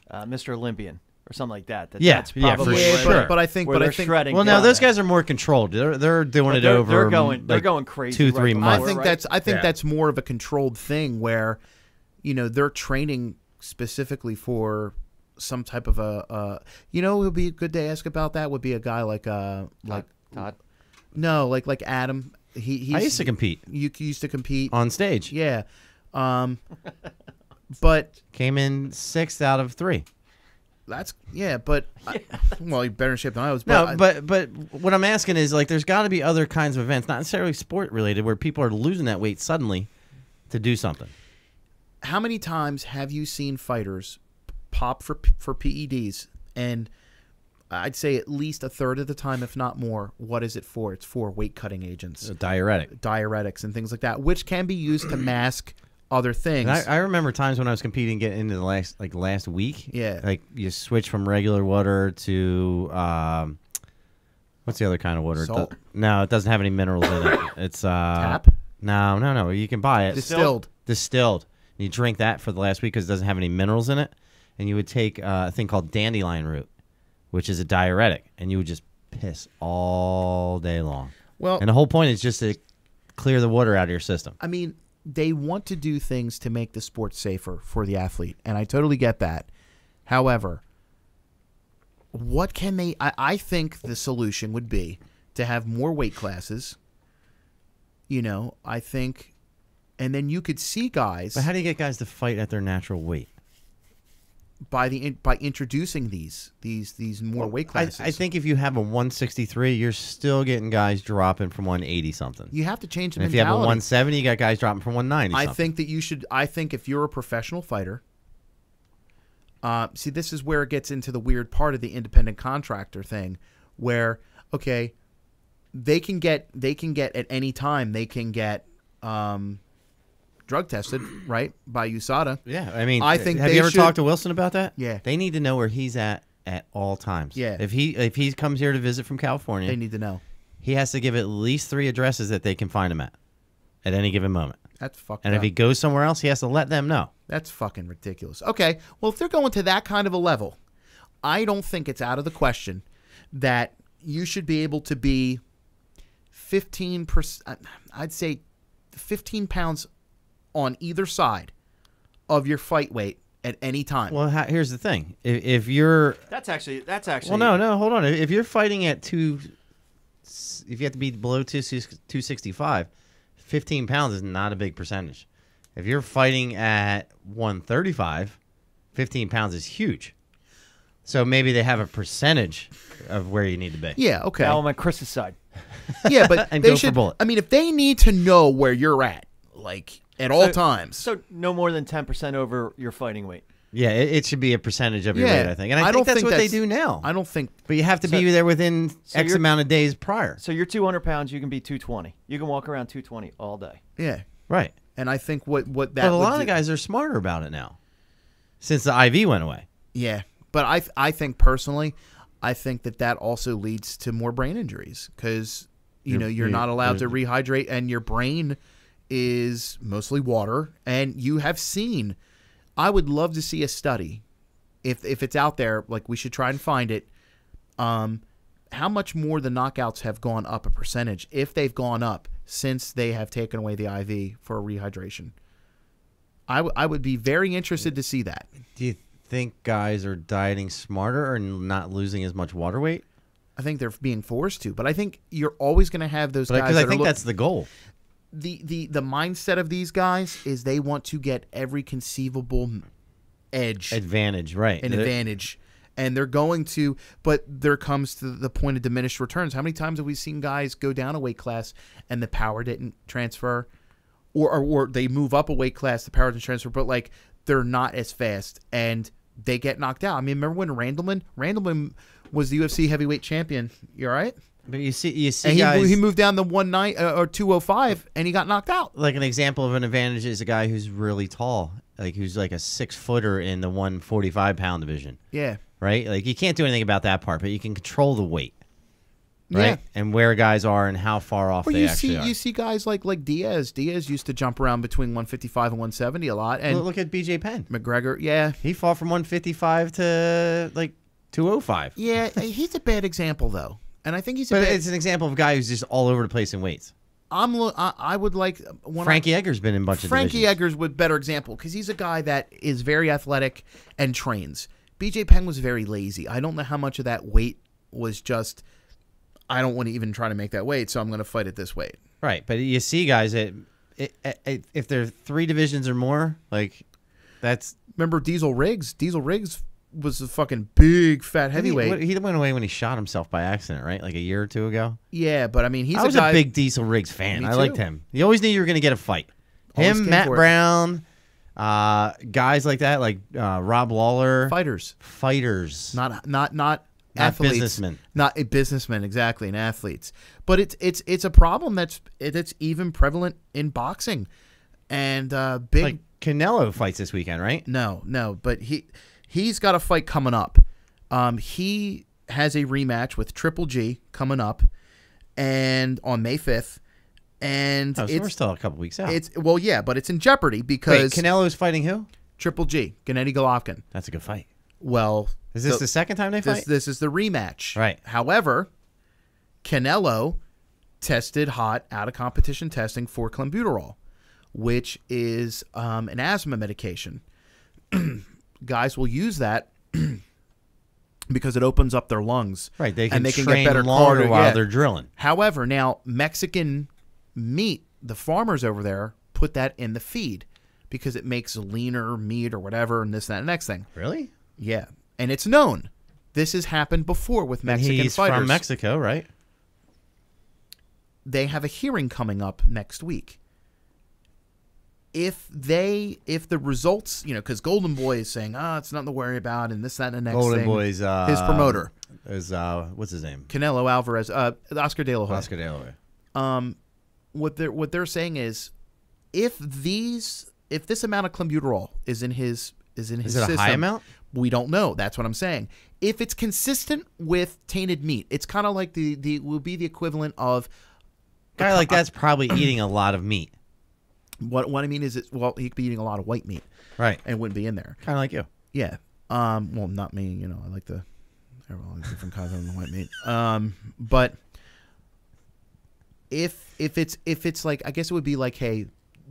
Mr. Olympian? Or something like that. That's probably for sure. But I think shredding. Well, now those guys are more controlled. They're doing it over. They're going crazy. 2-3 months. I think that's more of a controlled thing where, they're training specifically for some type of a. Who would be good to ask about that would be a guy like Todd. No, like Adam. I used to compete. You used to compete on stage. Yeah, but came in 6th out of 3. That's but well, you're better in shape than I was. But but what I'm asking is like, there's got to be other kinds of events, not necessarily sport related, where people are losing that weight suddenly to do something. How many times have you seen fighters pop for PEDs? And I'd say at least a third of the time, if not more. What is it for? It's for weight cutting agents, diuretics, and things like that, which can be used to mask other things. And I remember times when I was competing, getting into the last week. Yeah, like you switch from regular water to what's the other kind of water? Salt. No, it doesn't have any minerals in it. It's tap. No. You can buy it. Distilled. And you drink that for the last week because it doesn't have any minerals in it. And you would take a thing called dandelion root, which is a diuretic, and you would just piss all day long. Well, and the whole point is just to clear the water out of your system. I mean, they want to do things to make the sport safer for the athlete, and I totally get that. However, what can they... I think the solution would be to have more weight classes. I think... And then you could see guys... But how do you get guys to fight at their natural weight? By introducing these more weight classes. I think if you have a 163, you're still getting guys dropping from 180 something. You have to change the mentality. If you have a 170, you got guys dropping from 190. I think that you should. I think if you're a professional fighter, see, this is where it gets into the weird part of the independent contractor thing, where they can get at any time they can get drug tested, right, by USADA. Yeah, I mean, I think have you ever talked to Wilson about that? Yeah, they need to know where he's at all times. Yeah, if he comes here to visit from California, they need to know. He has to give at least 3 addresses that they can find him at any given moment. That's fucked up. And if he goes somewhere else, he has to let them know. That's fucking ridiculous. Okay, well, if they're going to that kind of a level, I don't think it's out of the question that you should be able to be 15%. I'd say 15 pounds on either side of your fight weight at any time. Well, here's the thing: if you're That's actually. well, no, hold on. If you're fighting at if you have to be below 265, 15 pounds is not a big percentage. If you're fighting at 135, 15 pounds is huge. So maybe they have a percentage of where you need to be. Yeah, okay. Now I'm on Chris's side. Yeah, but And they go for should. bullet. I mean, if they need to know where you're at, like at all times. So no more than 10% over your fighting weight. Yeah, it should be a percentage of your Yeah, weight, I think. And I I think don't that's think what they that's- do now. I don't think. But you have to be there within X you're- amount of days prior. So you're 200 pounds, you can be 220. You can walk around 220 all day. Yeah, Right. and I think what that. But a would lot of do- guys are smarter about it now since the IV went away. Yeah, but I think personally, I think that also leads to more brain injuries because you're not allowed to rehydrate, and your brain is mostly water. And you have seen, I would love to see a study, if it's out there, like we should try and find it. How much more the knockouts have gone up a percentage, if they've gone up since they have taken away the IV for rehydration. I would be very interested to see that. Do you think guys are dieting smarter or not losing as much water weight? I think they're being forced to, but I think you're always going to have those guys. Because I think that's the goal. the mindset of these guys is they want to get every conceivable edge, Advantage, right. an advantage, and they're going to. But there comes to the point of diminished returns. How many times have we seen guys go down a weight class and the power didn't transfer, or they move up a weight class, the power didn't transfer, but like they're not as fast and they get knocked out. I mean, remember when Randleman was the UFC heavyweight champion? You all right? But you see And guys, he moved down to 190 or 205, and he got knocked out. like an example of an advantage is a guy who's really tall, like who's like a 6-footer in the 145-pound division, Yeah, right? Like you can't do anything about that part, but you can control the weight, right? Yeah. And where guys are and how far off or they actually are. you see guys like Diaz. Diaz used to jump around between 155 and 170 a lot, and Look at BJ Penn. McGregor, yeah, He fought from 155 to like 205. yeah, he's a bad example though, and I think he's. But it's an example of a guy who's just all over the place in weights. I would like Frankie Edgar's been in a bunch of Frankie divisions. Edgar's would better example because he's a guy that is very athletic and trains. BJ Penn was very lazy. I don't know how much of that weight was just. I don't want to even try to make that weight, so I'm going to fight at this weight. Right, but you see guys that if they're 3 divisions or more, like that's Remember Diesel Riggs? Diesel Riggs was a fucking big fat heavyweight. He went away when he shot himself by accident, right? Like a year or 2 ago. Yeah, but I mean, I was a guy. a big Diesel Riggs fan. Me I liked too. him. You always knew you were going to get a fight. Always Him, came Matt for it. Brown, guys like that, like Rob Lawler. Fighters, Fighters. not athletes, businessmen. not businessmen exactly, and athletes. But it's a problem that's even prevalent in boxing, and big. Like Canelo fights this weekend, right? No, but he's got a fight coming up. He has a rematch with Triple G coming up, and on May 5th, and Oh, so we're still a couple weeks out. but it's in jeopardy Wait, because Canelo's fighting who? Triple G, Gennady Golovkin. That's a good fight. Well, Is this the second time they fight? This is the rematch. Right. However, Canelo tested hot out of competition testing for clenbuterol, which is an asthma medication. Guys will use that because it opens up their lungs. Right, they can and they can train get better longer cardio. while Yeah. they're drilling. However, now Mexican meat, the farmers over there put that in the feed because it makes leaner meat or whatever, and this, that, and the next thing. Really? Yeah, and it's known. This has happened before with Mexican He's fighters. from Mexico, right? They have a hearing coming up next week. If the results, because Golden Boy is saying, it's nothing to worry about, and this, that, and the next Golden thing. Boy's his promoter is what's his name? Canelo Alvarez, Oscar De La Hoya. Oscar De La Hoya. What they're saying is, if this amount of clenbuterol is in his Is it system, a high amount? we don't know. That's what I'm saying. If it's consistent with tainted meat, it's kind of like the will be the equivalent of Guy like that's probably eating a lot of meat. what I mean is he could be eating a lot of white meat Right. and wouldn't be in there. Kind of like you. Yeah. Well, not me. I like different kinds of white meat. But if it's like, I guess it would be like, hey,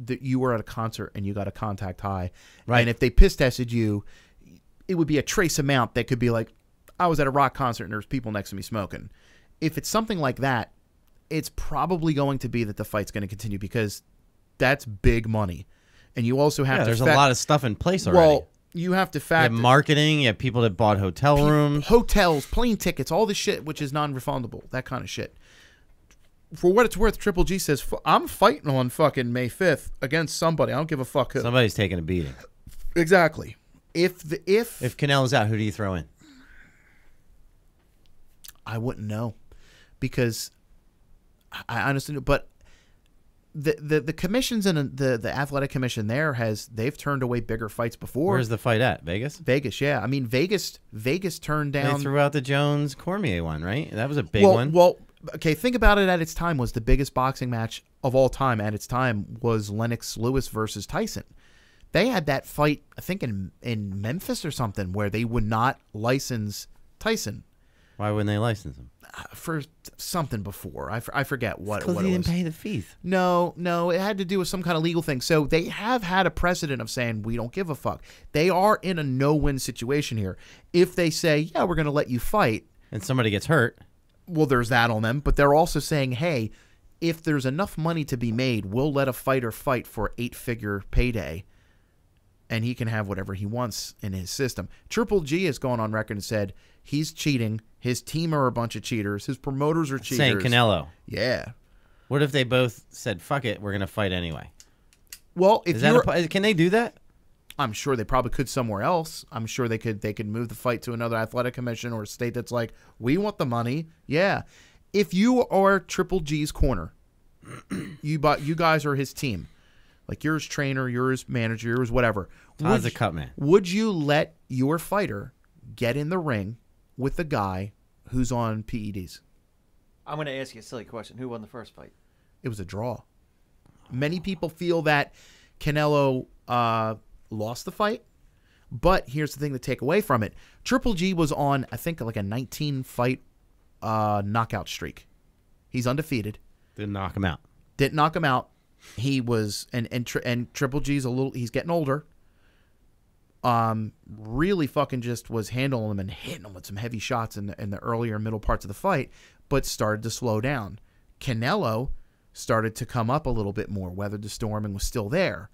that you were at a concert and you got a contact high, Right. and if they piss tested you, it would be a trace amount that could be like, I was at a rock concert and there's people next to me smoking. If it's something like that, it's probably going to be that the fight's going to continue because that's big money. And you also have to there's a lot of stuff in place already. Well, you have to you have factor marketing, you have people that bought hotel rooms. hotels, plane tickets, all this shit, which is non-refundable, that kind of shit. For what it's worth, Triple G says, I'm fighting on fucking May 5th against somebody. I don't give a fuck who. Somebody's taking a beating. Exactly. If Canelo's out, who do you throw in? I wouldn't know, because I honestly, but the commissions and the athletic commission they've turned away bigger fights before. Where's the fight at? Vegas? Vegas, yeah. I mean, Vegas turned down. They threw out the Jones Cormier one, right? That was a big one. Well, okay. Think about it. At its time, was the biggest boxing match of all time. At its time, was Lennox Lewis versus Tyson. They had that fight, I think, in Memphis or something, where they would not license Tyson. Why wouldn't they license him? For something before. I forget what it was. Because he didn't pay the fees. No, it had to do with some kind of legal thing. So they have had a precedent of saying, we don't give a fuck. They are in a no-win situation here. If they say, yeah, we're going to let you fight. And somebody gets hurt. Well, there's that on them. But they're also saying, hey, if there's enough money to be made, we'll let a fighter fight for 8-figure payday. And he can have whatever he wants in his system. Triple G has gone on record and said he's cheating. His team are a bunch of cheaters. His promoters are cheaters. Saying Canelo. Yeah. What if they both said, fuck it, we're going to fight anyway? Well, can they do that? I'm sure they probably could somewhere else. I'm sure they could move the fight to another athletic commission or a state that's like, we want the money. Yeah. If you are Triple G's corner, you guys are his team. Like, you're his trainer, you're his manager, you're his whatever. Todd's a cut man. Would you let your fighter get in the ring with the guy who's on PEDs? I'm going to ask you a silly question. Who won the first fight? It was a draw. Many people feel that Canelo lost the fight, but here's the thing to take away from it. Triple G was on, I think, like a 19-fight knockout streak. He's undefeated. Didn't knock him out. Didn't knock him out. He was and Triple G's he's getting older. Really fucking just was handling him and hitting him with some heavy shots in the earlier middle parts of the fight, but started to slow down. Canelo started to come up a little bit more, weathered the storm, and was still there.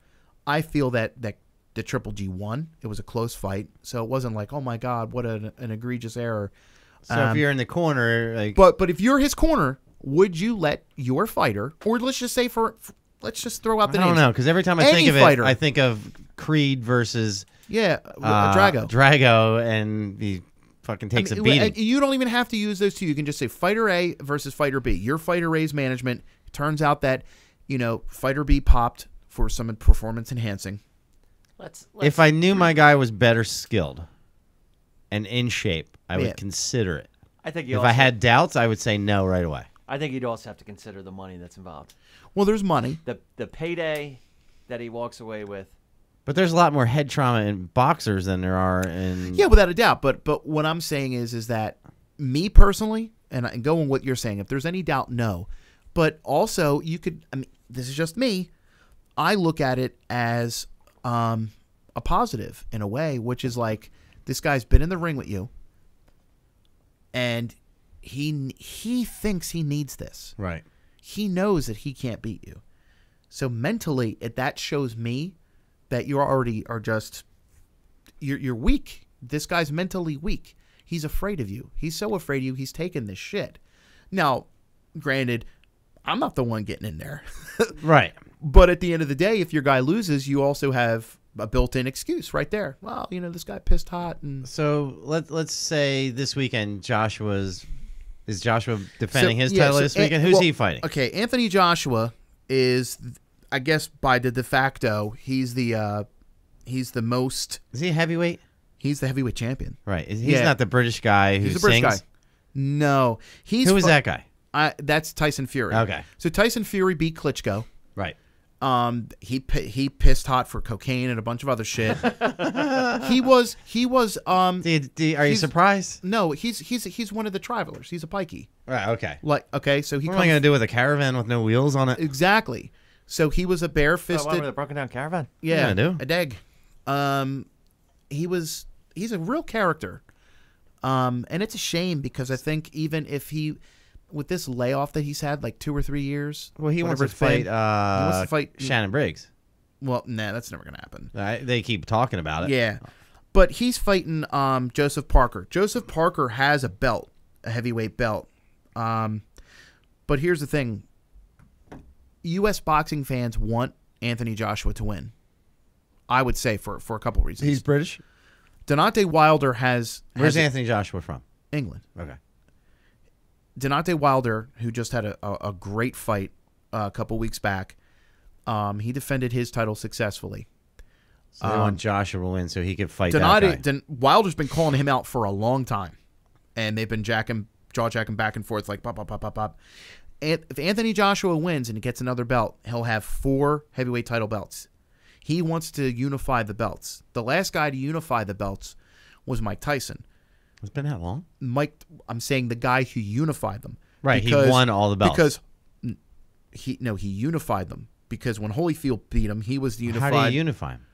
I feel that the Triple G won. It was a close fight, so it wasn't like, oh my God, what an egregious error. So if you're in the corner, like, but if you're his corner, would you let your fighter, or let's just say let's just throw out the names. I don't know, because every time I think of it, I think of Creed versus Drago, and he fucking takes a beating. You don't even have to use those two. You can just say Fighter A versus Fighter B. Your Fighter A's management. It turns out that, Fighter B popped for some performance enhancing. If I knew my guy was better skilled and in shape, I would consider it. I think if I had doubts, I would say no right away. I think you'd also have to consider the money that's involved. Well, there's money. The payday that he walks away with. But there's a lot more head trauma in boxers than there are in... Yeah, without a doubt. But what I'm saying is that me personally, and go on what you're saying, if there's any doubt, no. But also, you could... I mean, this is just me. I look at it as a positive in a way, which is like, this guy's been in the ring with you, and he thinks he needs this. Right. He knows that he can't beat you. So mentally, that shows me that you already are just, you're weak. This guy's mentally weak. He's afraid of you. He's so afraid of you, he's taking this shit. Now, granted, I'm not the one getting in there. Right. But at the end of the day, if your guy loses, you also have a built-in excuse right there. Well, this guy pissed hot. And so let's say this weekend is Joshua defending his title this weekend? Who's he fighting? Okay, Anthony Joshua is, I guess, by the de facto, he's the most. Is he a heavyweight? He's the heavyweight champion. Right. He's not the British guy who He's the British guy. No, who is that guy? That's Tyson Fury. Okay. So Tyson Fury beat Klitschko. Right. He pissed hot for cocaine and a bunch of other shit. He was. Are you surprised? No, he's one of the travelers. He's a pikey. Right. Okay. So he. What am I going to do with a caravan with no wheels on it? Exactly. So he was a With bare-fisted. a broken down caravan. Yeah, I do. a dag. He's a real character. And it's a shame because I think even if he, with this layoff that he's had, like 2 or 3 years. Well, he wants whatever to fight. it's been, he wants to fight Shannon Briggs. Well, nah, that's never gonna happen. They keep talking about it. Yeah, but he's fighting Joseph Parker. Joseph Parker has a belt, a heavyweight belt. But here's the thing: U.S. boxing fans want Anthony Joshua to win. I would say for a couple reasons. He's British. Deontay Wilder has. Where's Anthony Joshua from? England. Okay. Deontay Wilder, who just had a great fight a couple weeks back, he defended his title successfully. So they want Joshua to win so he can fight that guy. Wilder's been calling him out for a long time, and they've been jaw jacking back and forth like pop, pop, pop, pop, pop. If Anthony Joshua wins and he gets another belt, he'll have 4 heavyweight title belts. He wants to unify the belts. The last guy to unify the belts was Mike Tyson. It's been that long? I'm saying the guy who unified them. Right, he won all the belts. Because he unified them. Because when Holyfield beat him, he was the unified. How do you unify him?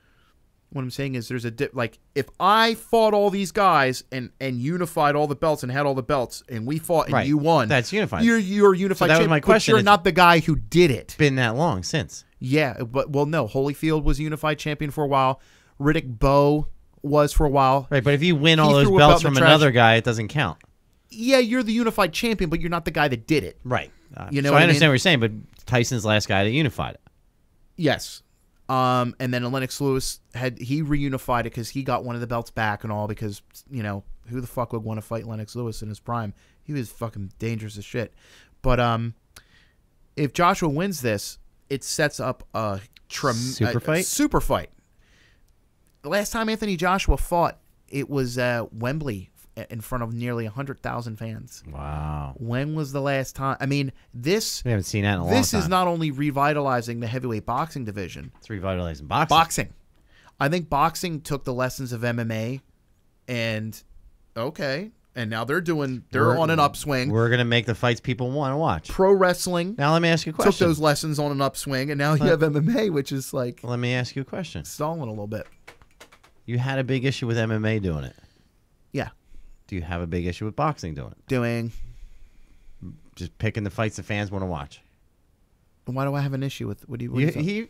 What I'm saying is there's like if I fought all these guys and unified all the belts and had all the belts and we fought and you won. That's unified. You're unified So that was champion, my question. but you're not the guy who did it. It's been that long since. Yeah, but no, Holyfield was unified champion for a while. Riddick Bowe was for a while. Right, but if you win all He those threw a belts belt in from the trash. another guy, it doesn't count. Yeah, you're the unified champion, but you're not the guy that did it. Right. You know so what I I understand mean? what you're saying, but Tyson's the last guy that unified it. Yes. And then Lennox Lewis he reunified it because he got one of the belts back and all because, who the fuck would want to fight Lennox Lewis in his prime? He was fucking dangerous as shit. But if Joshua wins this, it sets up a Super fight? Super fight. The last time Anthony Joshua fought, it was Wembley in front of nearly 100,000 fans. Wow. When was the last time? I mean, this We haven't seen that in a long time. this is not only revitalizing the heavyweight boxing division. It's revitalizing boxing. Boxing. I think boxing took the lessons of MMA and now they're on an upswing. We're going to make the fights people want to watch. Pro wrestling Now let me ask you a question. took those lessons on an upswing, and now you have MMA, which is like Let me ask you a question. stalling a little bit. You had a big issue with MMA doing it. Yeah. Do you have a big issue with boxing doing it? Doing. Just picking the fights the fans want to watch. Why do I have an issue with what do you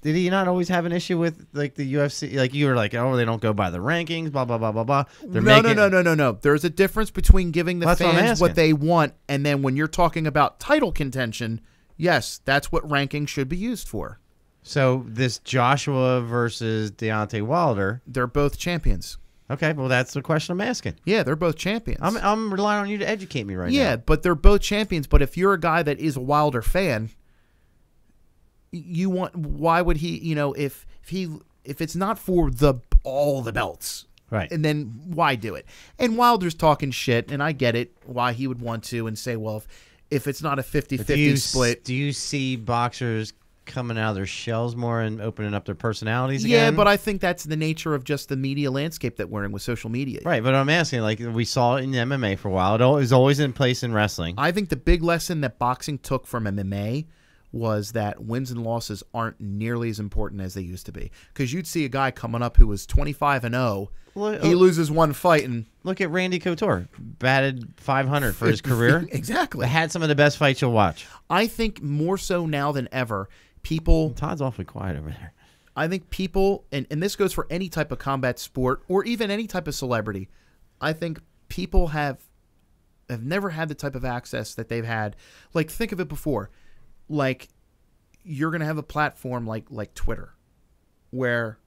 Did he not always have an issue with like the UFC? Like you were like, oh, they don't go by the rankings, blah blah blah blah blah. No. There's a difference between giving the That's what I'm fans what asking. they want, and then when you're talking about title contention, yes, that's what ranking should be used for. So this Joshua versus Deontay Wilder. They're both champions. Okay, well that's the question I'm asking. Yeah, they're both champions. I'm relying on you to educate me right now. Yeah, but they're both champions. But if you're a guy that is a Wilder fan, why would he? If it's not for all the belts, right? And then why do it? And Wilder's talking shit, and I get it why he would want to and say, well, if it's not a 50-50 split, do you see boxers coming out of their shells more and opening up their personalities yeah, again? but I think that's the nature of just the media landscape that we're in with social media. Right, but I'm asking, like, we saw it in MMA for a while. It was always in place in wrestling. I think the big lesson that boxing took from MMA was that wins and losses aren't nearly as important as they used to be. Because you'd see a guy coming up who was 25-0. He loses one fight and look at Randy Couture, batted 500 for his career. Exactly. Had some of the best fights you'll watch. I think more so now than ever, people. Todd's awfully quiet over there. I think people, and this goes for any type of combat sport or even any type of celebrity. I think people have never had the type of access that they've had. Like, think of it before. Like, you're going to have a platform like Twitter where,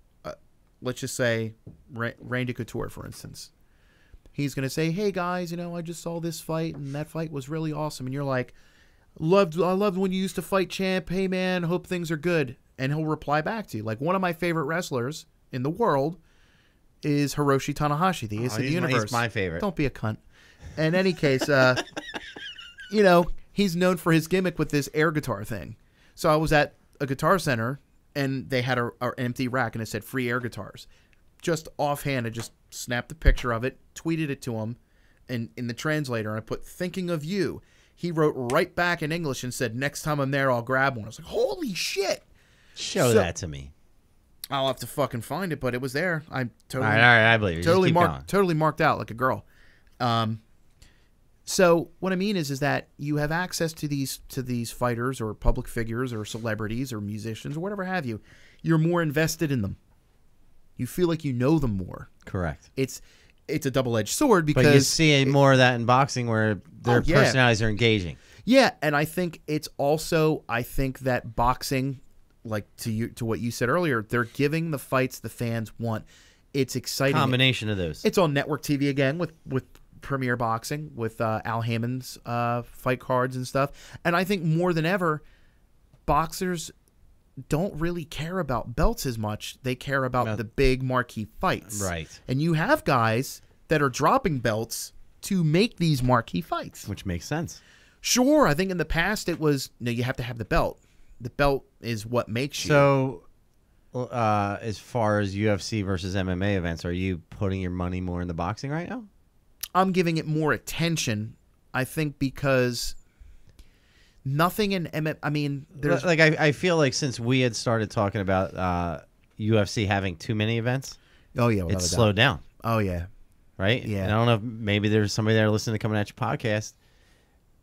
let's just say, Randy Couture, for instance. He's going to say, hey, guys, I just saw this fight, and that fight was really awesome. And you're like, I loved when you used to fight, champ. Hey, man, hope things are good. And he'll reply back to you. Like, one of my favorite wrestlers in the world is Hiroshi Tanahashi, the ace of the universe. He's my favorite. Don't be a cunt. In any case, he's known for his gimmick with this air guitar thing. So I was at a Guitar Center, and they had an empty rack, and it said free air guitars. Just offhand, I just snapped a picture of it, tweeted it to him, and in the translator, and I put, thinking of you. he wrote right back in English and said, next time I'm there, I'll grab one. I was like, holy shit. Show that to me. I'll have to fucking find it, but it was there. I totally, All right, I believe you. Totally marked out like a girl. So what I mean is that you have access to these fighters or public figures or celebrities or musicians or whatever have you. You're more invested in them. You feel like you know them more. Correct. It's a double-edged sword because but you see more of that in boxing where their personalities are engaging. Yeah, and I think it's also that boxing, like to what you said earlier, they're giving the fights the fans want. It's exciting. Combination of those. It's on network TV again with Premier Boxing, with Al Hammond's fight cards and stuff. And I think more than ever, boxers don't really care about belts as much. They care about the big marquee fights. Right. And you have guys that are dropping belts to make these marquee fights. Which makes sense. Sure, I think in the past it was, no, you have to have the belt. The belt is what makes you. So, as far as UFC versus MMA events, are you putting your money more in the boxing right now? I'm giving it more attention, I think, because nothing in MMA, I mean, there's... Like, I feel like since we had started talking about UFC having too many events, it's slowed down. Oh, yeah. Right? Yeah. And I don't know if maybe there's somebody there listening to Comin At Ya Podcast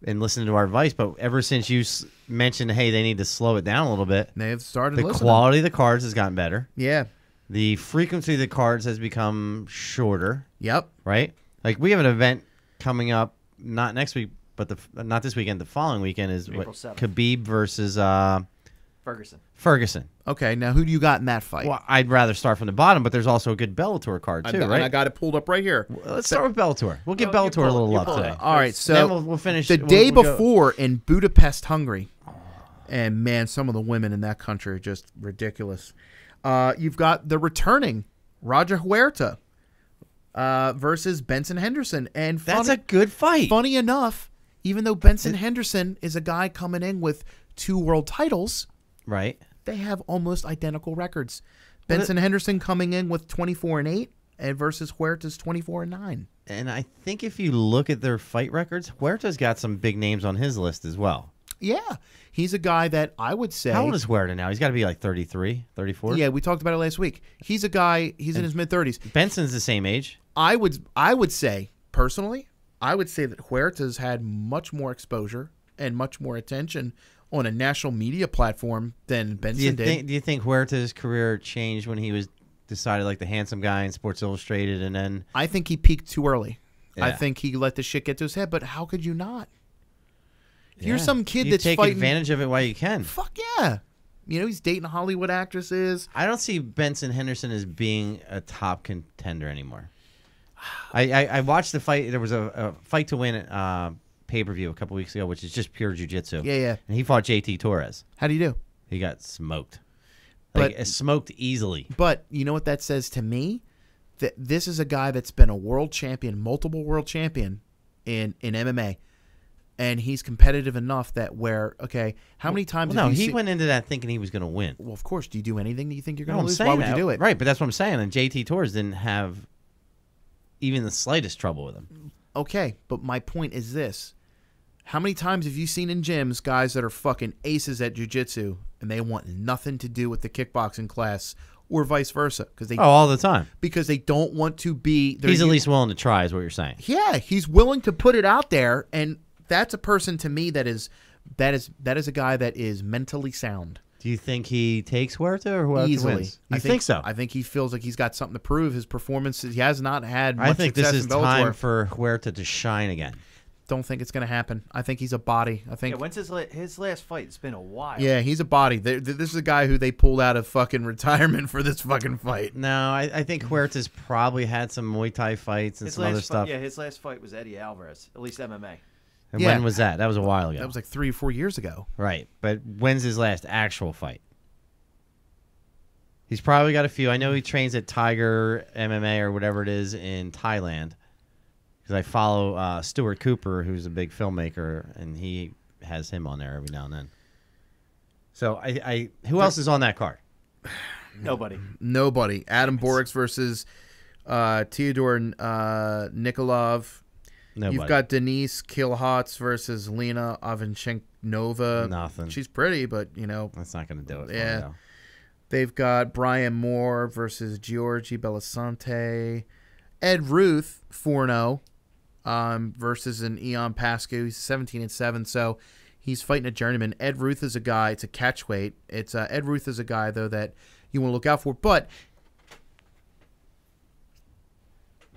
and listening to our advice, but ever since you mentioned, hey, they need to slow it down a little bit, they've started the listening. quality of the cards has gotten better. Yeah. The frequency of the cards has become shorter. Yep. Right? Like, we have an event coming up, not next week, but not this weekend, the following weekend is April 7th. Khabib versus Ferguson. Okay, now who do you got in that fight? Well, I'd rather start from the bottom, but there's also a good Bellator card, too, right? And I got it pulled up right here. Let's start with Bellator. We'll give Bellator a little love today. All right, so then we'll finish. The day before in Budapest, Hungary, and man, some of the women in that country are just ridiculous. You've got the returning Roger Huerta versus Benson Henderson, and that's a good fight. Funny enough, even though Benson Henderson is a guy coming in with 2 world titles, right? They have almost identical records. Benson Henderson coming in with 24-8, and versus Huerta's 24-9. And I think if you look at their fight records, Huerta's got some big names on his list as well. Yeah, he's a guy that I would say... How old is Huerta now? He's got to be like 33, 34? Yeah, we talked about it last week. He's a guy, he's in his mid-30s. Benson's the same age. I would say, personally, I would say that Huerta's had much more exposure and much more attention on a national media platform than Benson did. Do you think Huerta's career changed when he was decided like the handsome guy in Sports Illustrated, and then... I think he peaked too early. Yeah. I think he let the shit get to his head, but how could you not? If you're some kid that's take fighting... advantage of it while you can. Fuck yeah. You know, he's dating Hollywood actresses. I don't see Benson Henderson as being a top contender anymore. I watched the fight. There was a fight to win pay-per-view a couple weeks ago, which is just pure jiu-jitsu. Yeah, yeah. And he fought JT Torres. How'd he do? He got smoked. But smoked easily. But you know what that says to me? That this is a guy that's been a world champion, multiple world champion in MMA. And he's competitive enough that how many times have you he went into that thinking he was going to win. Well, of course. Do you do anything that you think you're going to lose? Saying Why would you do it? Right, but that's what I'm saying. And JT Torres didn't have even the slightest trouble with him. Okay, but my point is this. How many times have you seen in gyms guys that are fucking aces at jiu-jitsu and they want nothing to do with the kickboxing class or vice versa? All the time. Because they don't want to be... He's at least willing to try is what you're saying. Yeah, he's willing to put it out there, and that's a person to me that is a guy that is mentally sound. Do you think he takes Huerta or whoever Easily. wins? You think so? I think he feels like he's got something to prove. His performances, he has not had much I think success this is in Bellator. time for Huerta to shine again. Don't think it's going to happen. I think he's a body. I think. Yeah, when's his last fight? It's been a while. Yeah, he's a body. This is a guy who they pulled out of fucking retirement for this fucking fight. No, I think Huerta's probably had some Muay Thai fights and some other stuff. Yeah, his last fight was Eddie Alvarez, at least MMA. And when was that? That was a while ago. That was like 3 or 4 years ago. Right, but when's his last actual fight? He's probably got a few. I know he trains at Tiger MMA or whatever it is in Thailand. Because I follow Stuart Cooper, who's a big filmmaker, and he has him on there every now and then. So who else is on that card? Nobody. Adam Borix versus Theodore Nikolov. Nobody. You've got Denise Kilhotz versus Lena Ivanchenkova. Nothing. She's pretty, but That's not going to do it. Yeah. For me, They've got Brian Moore versus Giorgi Belisante. Ed Ruth 4-0 versus an Ion Pascu. He's 17-7, so he's fighting a journeyman. Ed Ruth is a guy. It's a catch weight. It's Ed Ruth is a guy though that you want to look out for. But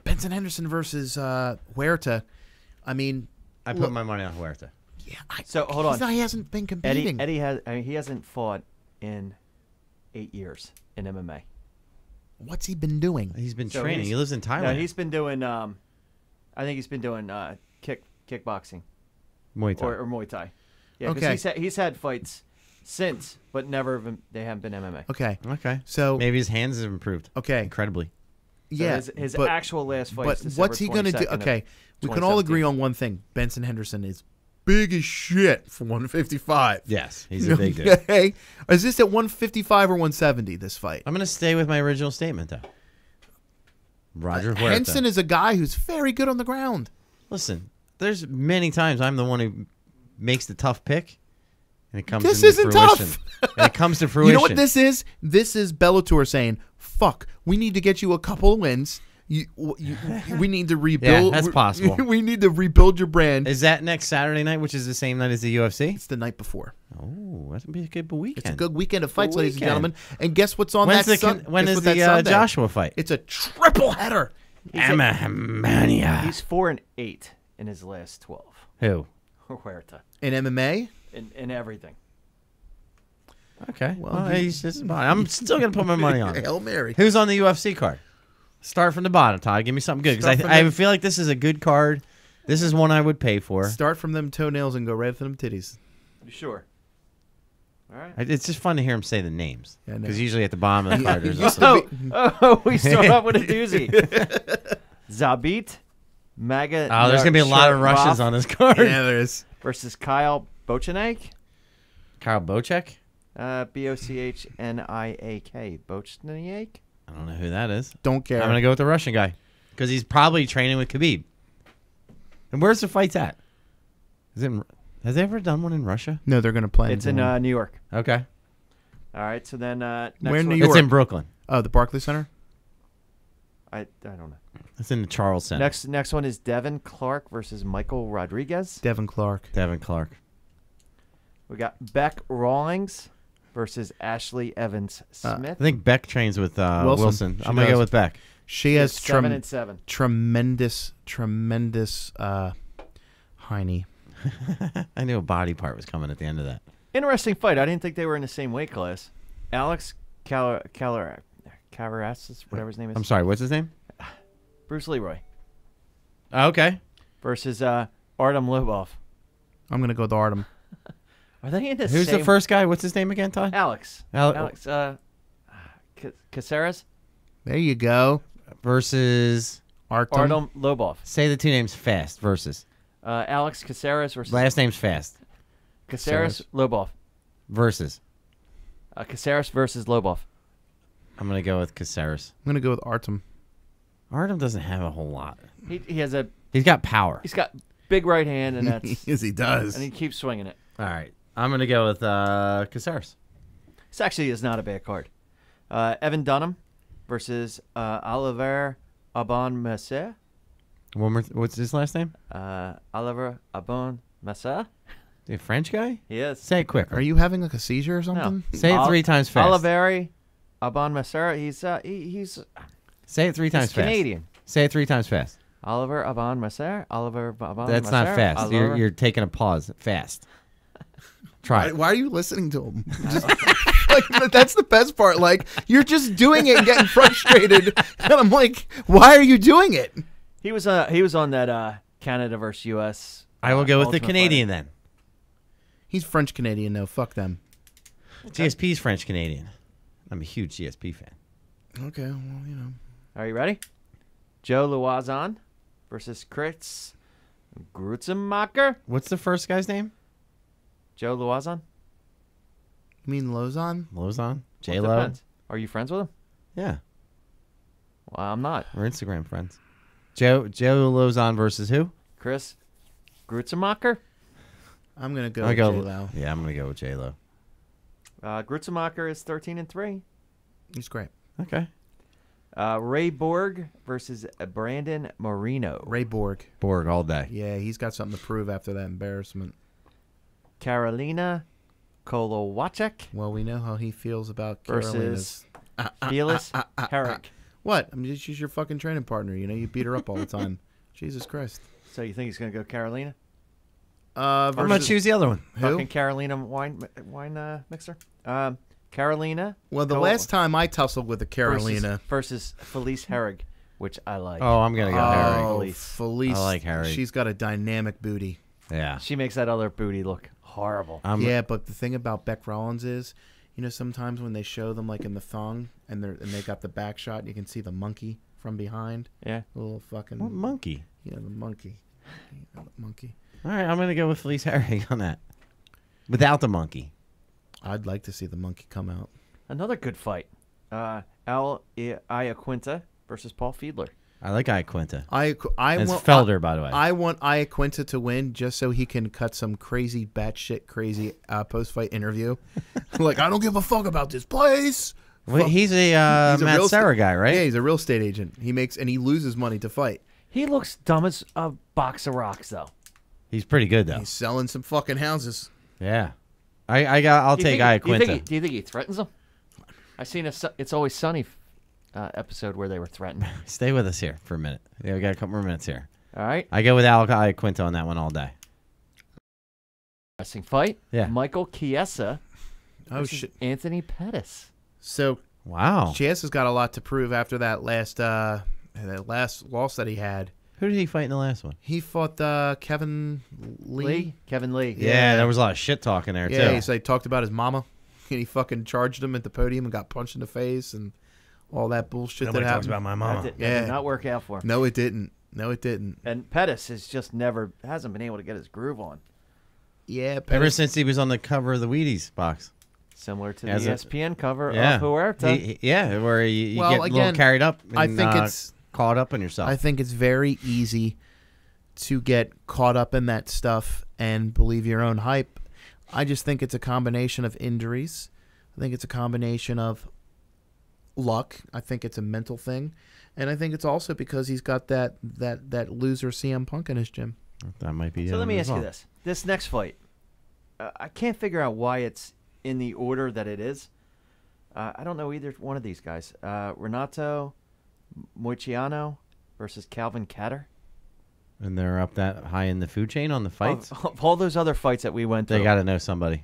Benson Henderson versus Huerta. I mean, I put my money on Huerta. yeah. So, hold on. He hasn't been competing. Eddie he hasn't fought in 8 years in MMA. What's he been doing? He's been So training. he's- He lives in Thailand. No, he's been doing. I think he's been doing kickboxing Muay Thai. or Muay Thai. Yeah, Okay. because he's had fights since, but they haven't been MMA. Okay. Okay. So Maybe his hands have improved. Okay. Incredibly. So yeah. his but, actual last fight. but what's he gonna do? Okay. We can all agree on one thing. Benson Henderson is big as shit for 155. Yes, he's a big dude. Okay. Is this at 155 or 170? This fight. I'm going to stay with my original statement, though. Roger Huerta. Henson is a guy who's very good on the ground. Listen, there's many times I'm the one who makes the tough pick, and it comes This into isn't fruition. tough. And it comes to fruition. You know what this is? This is Bellator saying, "Fuck, we need to get you a couple of wins. We need to rebuild." Yeah, that's possible. We need to rebuild your brand. Is that next Saturday night, which is the same night as the UFC? It's the night before. Oh, that's going to be a good weekend. It's a good weekend of fights, Good ladies and weekend. gentlemen. And guess what's on When's that the when guess is what that the Sunday? Joshua fight? It's a triple header. Mania. He's 4-8 in his last 12. Who? Huerta In MMA? in everything. Okay. Well, he's just fine. I'm still going to put my money on it. Hail Mary. Who's on the UFC card? Start from the bottom, Todd. Give me something good. Start Because from I the- feel like this is a good card. This is one I would pay for. Start from them toenails and go right for them titties. You sure? All right. It's just fun to hear him say the names. Yeah, I know. Because usually at the bottom of the card, there's used also... to Oh, we start off with a doozy. Zabit Maga. Oh, there's going to be a lot of Russians on this card. Yeah, there is. versus Kyle Bochanek. Kyle Bochek? Bochniak. Bochniak. I don't know who that is. Don't care. I'm going to go with the Russian guy. Because he's probably training with Khabib. And where's the fights at? Has they ever done one in Russia? No, they're going to play. It's in New York. Okay. All right. So then next Where in one- New York? It's in Brooklyn. Oh, the Barclays Center? I don't know. It's in the Charles Center. Next one is Devin Clark versus Michael Rodriguez. Devin Clark. Devin Clark. We got Beck Rawlings versus Ashley Evans I Smith. think Beck trains with Wilson. She I'm going to does. go with Beck. She has 7-7. tremendous hiney. I knew a body part was coming at the end of that. Interesting fight. I didn't think they were in the same weight class. Alex Cavarasis, whatever his name is. I'm sorry, what's his name? Bruce Leroy Oh, okay. versus Artem Lobov. I'm going to go with Artem. Are they in the Who's same? the first guy? What's his name again, Todd? Alex. Alex. Caceres. There you go. Versus... Artem Lobov. Say the two names fast. Versus. Alex Caceres versus Last name's fast. Caceres Lobov. Versus. Caceres versus Lobov. I'm going to go with Caceres. I'm going to go with Artem. Artem doesn't have a whole lot. He has a He's got power. he's got big right hand and that's Yes, he does. and he keeps swinging it. All right. I'm going to go with Caceres. This actually is not a bad card. Evan Dunham versus Oliver Abon-Messer. What's his last name? Oliver Abon-Messer. The French guy? He is. Say it quicker. Are you having like a seizure or something? Say it 3 times fast. Oliver Abon-Messer. He's Say it 3 times fast. Canadian. Say it 3 times fast. Oliver Abon-Messer. Oliver Abon-Messer. That's not fast. Oliver- You're taking a pause. Fast. Try it. Why are you listening to him? Like, that's the best part. Like, you're just doing it and getting frustrated. And I'm like, why are you doing it? He was on that Canada versus U.S. I will go with the Ultimate Canadian Fighter. then. He's French Canadian, though. Fuck them. GSP's French Canadian. I'm a huge GSP fan. Okay, well, you know. Are you ready? Joe Luazon versus Chris Grutzenmacher. What's the first guy's name? Joe Luazon. You mean Lozon? Lozon? J Well, Lo? depends. Are you friends with him? Yeah, Well, I'm not. we're Instagram friends. Joe Lozon versus who? Chris, Grutzenmacher? I'm gonna go I with go. J-Lo. Yeah, I'm gonna go with J-Lo. Grutzenmacher is 13-3. He's great. Okay. Ray Borg versus Brandon Moreno. Ray Borg. Borg all day. Yeah, he's got something to prove after that embarrassment. Karolina Kolowacek Well, we know how he feels about versus Carolina's. Felix Herrick. What? I mean, she's your fucking training partner. You know, you beat her up all the time. Jesus Christ. So you think he's going to go Carolina? I'm gonna choose the other one. Who? Fucking Carolina wine mixer. Carolina. Well, the last time I tussled with a Carolina. versus Felice Herrig, which I like. Oh, I'm gonna go Harry. Oh, Felice. I like Harry. She's got a dynamic booty. Yeah. She makes that other booty look horrible. Yeah, but the thing about Beck Rollins is, you know, sometimes when they show them like in the thong and they got the back shot, you can see the monkey from behind. Yeah. The little fucking What monkey? You know, the monkey. You know, the monkey. All right, I'm gonna go with Felice Harry on that. Without the monkey. I'd like to see the monkey come out. Another good fight. Al Iaquinta versus Paul Fiedler. I like Iaquinta. I It's want Felder, by the way. I want Iaquinta to win just so he can cut some crazy batshit crazy post-fight interview. Like, I don't give a fuck about this place. Wait, he's a He's a Matt real Serra guy, right? Yeah, he's a real estate agent. He loses money to fight. He looks dumb as a box of rocks, though. He's pretty good though. He's selling some fucking houses. Yeah. I'll take Iaquinta. Do you think he threatens them? I seen It's Always Sunny episode where they were threatened. Stay with us here for a minute. Yeah, we got a couple more minutes here. All right. I go with Iaquinta on that one all day. Interesting fight. Yeah. Michael Chiesa Oh versus shit! Anthony Pettis. So Wow. Chiasa's got a lot to prove after that last loss that he had. Who did he fight in the last one? He fought Kevin Lee. Kevin Lee. Yeah, there was a lot of shit talking there Yeah, too. he's like talked about his mama. And he fucking charged him at the podium and got punched in the face and all that bullshit Nobody that talks happened. about my That mama. did Yeah. not work out for him. No, it didn't. No, it didn't. And Pettis has just hasn't been able to get his groove on. Yeah, Ever since he was on the cover of the Wheaties box. Similar to As the a- ESPN cover Yeah. of Huerta. Yeah, where you Well, get a little again, carried up and I think it's caught up in yourself. I think it's very easy to get caught up in that stuff and believe your own hype. I just think it's a combination of injuries. I think it's a combination of luck. I think it's a mental thing. And I think it's also because he's got that loser CM Punk in his gym. that might be. So let me ask you well. this. This next fight, I can't figure out why it's in the order that it is. I don't know either one of these guys. Renato Moicano versus Calvin Kattar. And they're up that high in the food chain on the fights. Of all those other fights that we went through. They got to know somebody.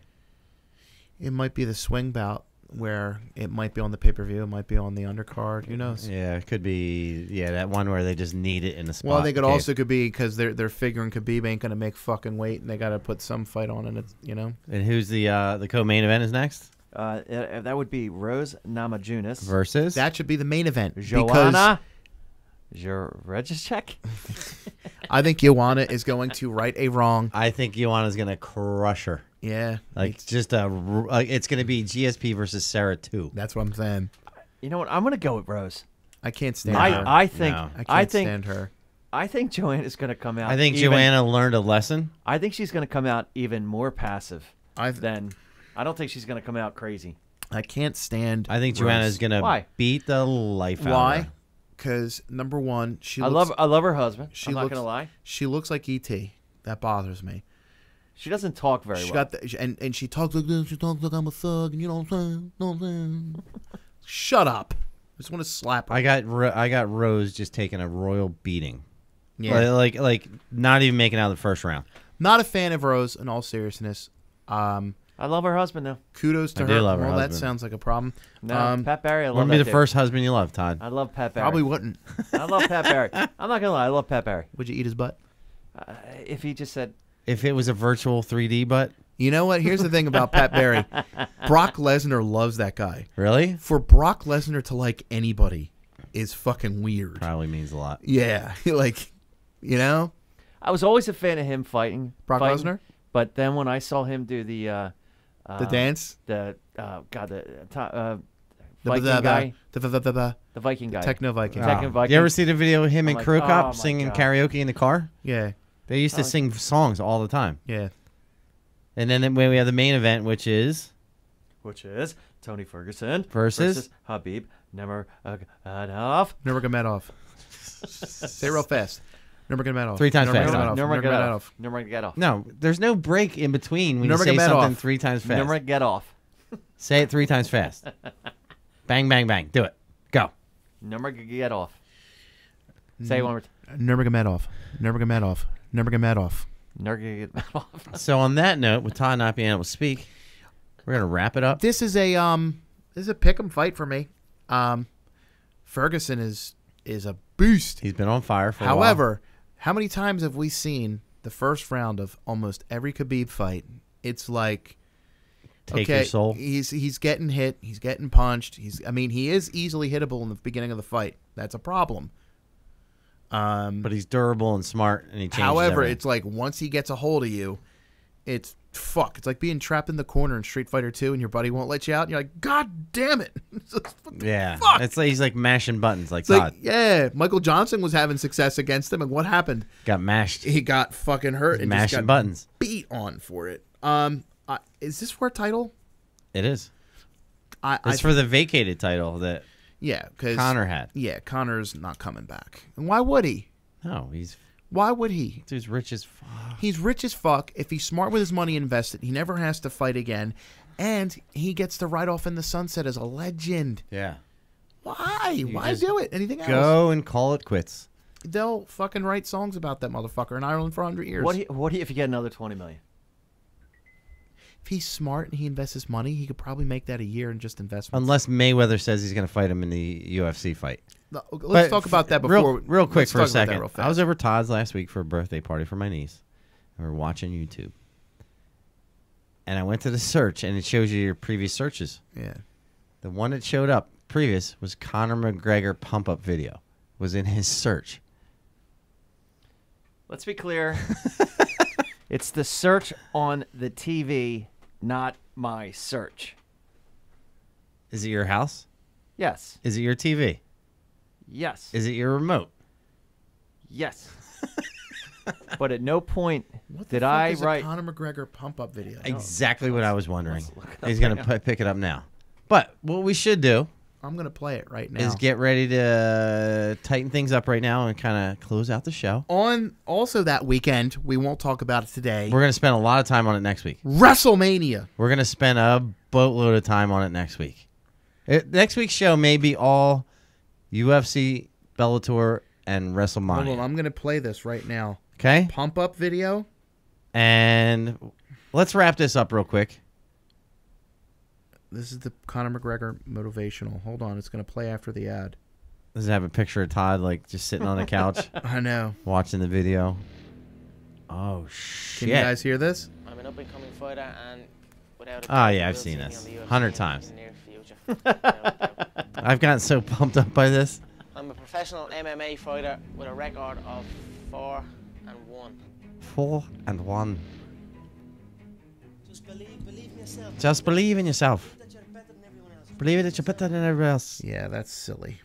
It might be the swing bout where it might be on the pay-per-view. It might be on the undercard. Who knows? Yeah, it could be. Yeah, that one where they just need it in the spot. Well, they could Okay. also could be because they're figuring Khabib ain't gonna make fucking weight, and they got to put some fight on, and it's And who's the co-main event is next that would be Rose Namajunas versus that should be the main event. Joanna Jędrzejczyk. I think Joanna is going to right a wrong. I think Joanna's gonna crush her. Yeah, Like just it's gonna be GSP versus Sarah 2. that's what I'm saying. You know what? I'm going to go with Rose. I can't stand her. I think No. I can't stand her. I think Joanna's going to come out. I think even- Joanna learned a lesson. I think she's going to come out even more passive I don't think she's going to come out crazy. I can't stand. I think Rose. Joanna's gonna Why? beat the life out of Why? her. Because number one, I love her husband. She I'm not looks- going to lie. She looks like ET. That bothers me. She doesn't talk very She well. got and she talks like this. She talks like I'm a thug, and you know what I'm saying? Shut up! I just want to slap her. I got Rose just taking a royal beating. Yeah. Like not even making out of the first round. Not a fan of Rose. In all seriousness, I love her husband though. kudos to I her. do love her Well, that husband. sounds like a problem. No, Pat Barry. I love Wouldn't be that the dude. first husband you love, Todd. I love Pat Barry. Probably wouldn't. I love Pat Barry. I'm not gonna lie. I love Pat Barry. Would you eat his butt? If he just said, If it was a virtual 3D butt, You know what? Here's the thing about Pat Barry. Brock Lesnar loves that guy. really? For Brock Lesnar to like anybody is fucking weird. Probably means a lot. Yeah, like, you know, I was always a fan of him fighting Brock fighting, Lesnar, but then when I saw him do the dance, the Viking guy, the the Viking guy, techno Viking. Techno Oh. Viking. You ever see the video of him I'm and like, Crew oh Cop my singing God. karaoke in the car? Yeah, They used to sing songs all the time. Yeah. And then we have the main event, which is Tony Ferguson versus Habib Nurmagomedov. Nurmagomedov. Say it real fast. Nurmagomedov. 3 times fast. Nurmagomedov. No, there's no break in between when you say Nurmagomedov. something 3 times fast. Nurmagomedov. Say it 3 times fast. Bang, bang, bang. Do it. Go. Nurmagomedov. Say it one more time. Nurmagomedov. Nurmagomedov. Nurmagomedov. Nurmagomedov. So on that note, with Todd not being able to speak, we're gonna wrap it up. This is a pick'em fight for me. Ferguson is a beast. He's been on fire for a while. However, how many times have we seen the first round of almost every Khabib fight? It's like, Take your soul. He's getting hit. He's getting punched. He is easily hittable in the beginning of the fight. That's a problem. But he's durable and smart, and he changes However, everything. it's like once he gets a hold of you, it's fuck. It's like being trapped in the corner in Street Fighter 2 and your buddy won't let you out. And you're like, God damn it. Yeah. Fuck. It's like he's like mashing buttons like It's Todd. like, yeah, Michael Johnson was having success against him, and what happened? Got mashed. He got fucking hurt and Mashing just got buttons. beat on for it. Is this for a title? It is. I It's for the vacated title that yeah, because Conor had. Yeah, Conor's not coming back. And why would he? No, he's Why would he? dude's rich as fuck. He's rich as fuck. If he's smart with his money invested, he never has to fight again, and he gets to ride off in the sunset as a legend. Yeah. Why? Why just do it? Anything else? Go and call it quits. They'll fucking write songs about that motherfucker in Ireland for 100 years. What if you get another $20 million? If he's smart and he invests his money, he could probably make that a year in just investments. Unless Mayweather says he's going to fight him in the UFC fight. Let's talk about that before. Real quick let's for a talk about that second. real fast. I was over Todd's last week for a birthday party for my niece. And we were watching YouTube. And I went to the search, and it shows you your previous searches. Yeah. The one that showed up previous was Conor McGregor pump-up video. Was in his search. Let's be clear. It's the search on the TV, not my search. Is it your house? Yes. Is it your TV? Yes. Is it your remote? Yes. But at no point What the did fuck I is a write. Conor McGregor pump-up video? Exactly what I was wondering. let's look it up He's going right to pick it up now. But what we should do I'm gonna play it right now. is get ready to tighten things up right now and kind of close out the show. On also that weekend, we won't talk about it today. We're going to spend a lot of time on it next week. WrestleMania. We're going to spend a boatload of time on it next week. Next week's show may be all UFC, Bellator, and WrestleMania. Hold on, I'm gonna play this right now. Okay? Pump-up video. And let's wrap this up real quick. This is the Conor McGregor motivational. Hold on, it's gonna play after the ad. Does it have a picture of Todd like just sitting on the couch I know. watching the video? Oh, shit. Can you guys hear this? I'm an up-and-coming fighter, and without a Oh, doubt, yeah, I've you will seen see me this on the UFC 100 times. in the near future. Without a doubt. I've gotten so pumped up by this. I'm a professional MMA fighter with a record of 4-1. 4-1. Just believe in yourself. Just believe in yourself. That you're better than everyone else. Believe that you're better than everyone else. Yeah, that's silly.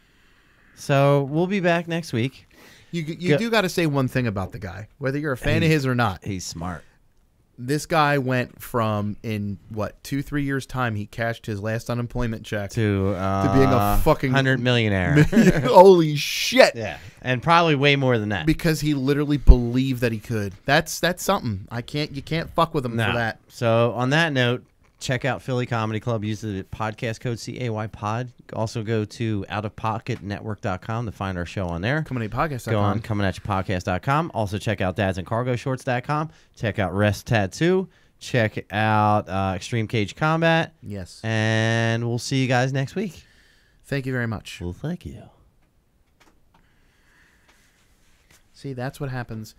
So we'll be back next week. You Go- do got to say one thing about the guy, whether you're a fan of his or not. He's smart. This guy went from, in what, 2-3 years time, he cashed his last unemployment check To being a fucking 100 millionaire. Holy shit! Yeah, and probably way more than that. Because he literally believed that he could. That's something. You can't fuck with him No. for that. So on that note, check out Philly Comedy Club. Use the podcast code CAYPOD. Also go to outofpocketnetwork.com to find our show on there. Comin At Ya Podcast. Go on cominatyoupodcast.com. Also check out dadsandcargoshorts.com. Check out Rest Tattoo. Check out Extreme Cage Combat. Yes. And we'll see you guys next week. Thank you very much. Well, thank you. See, that's what happens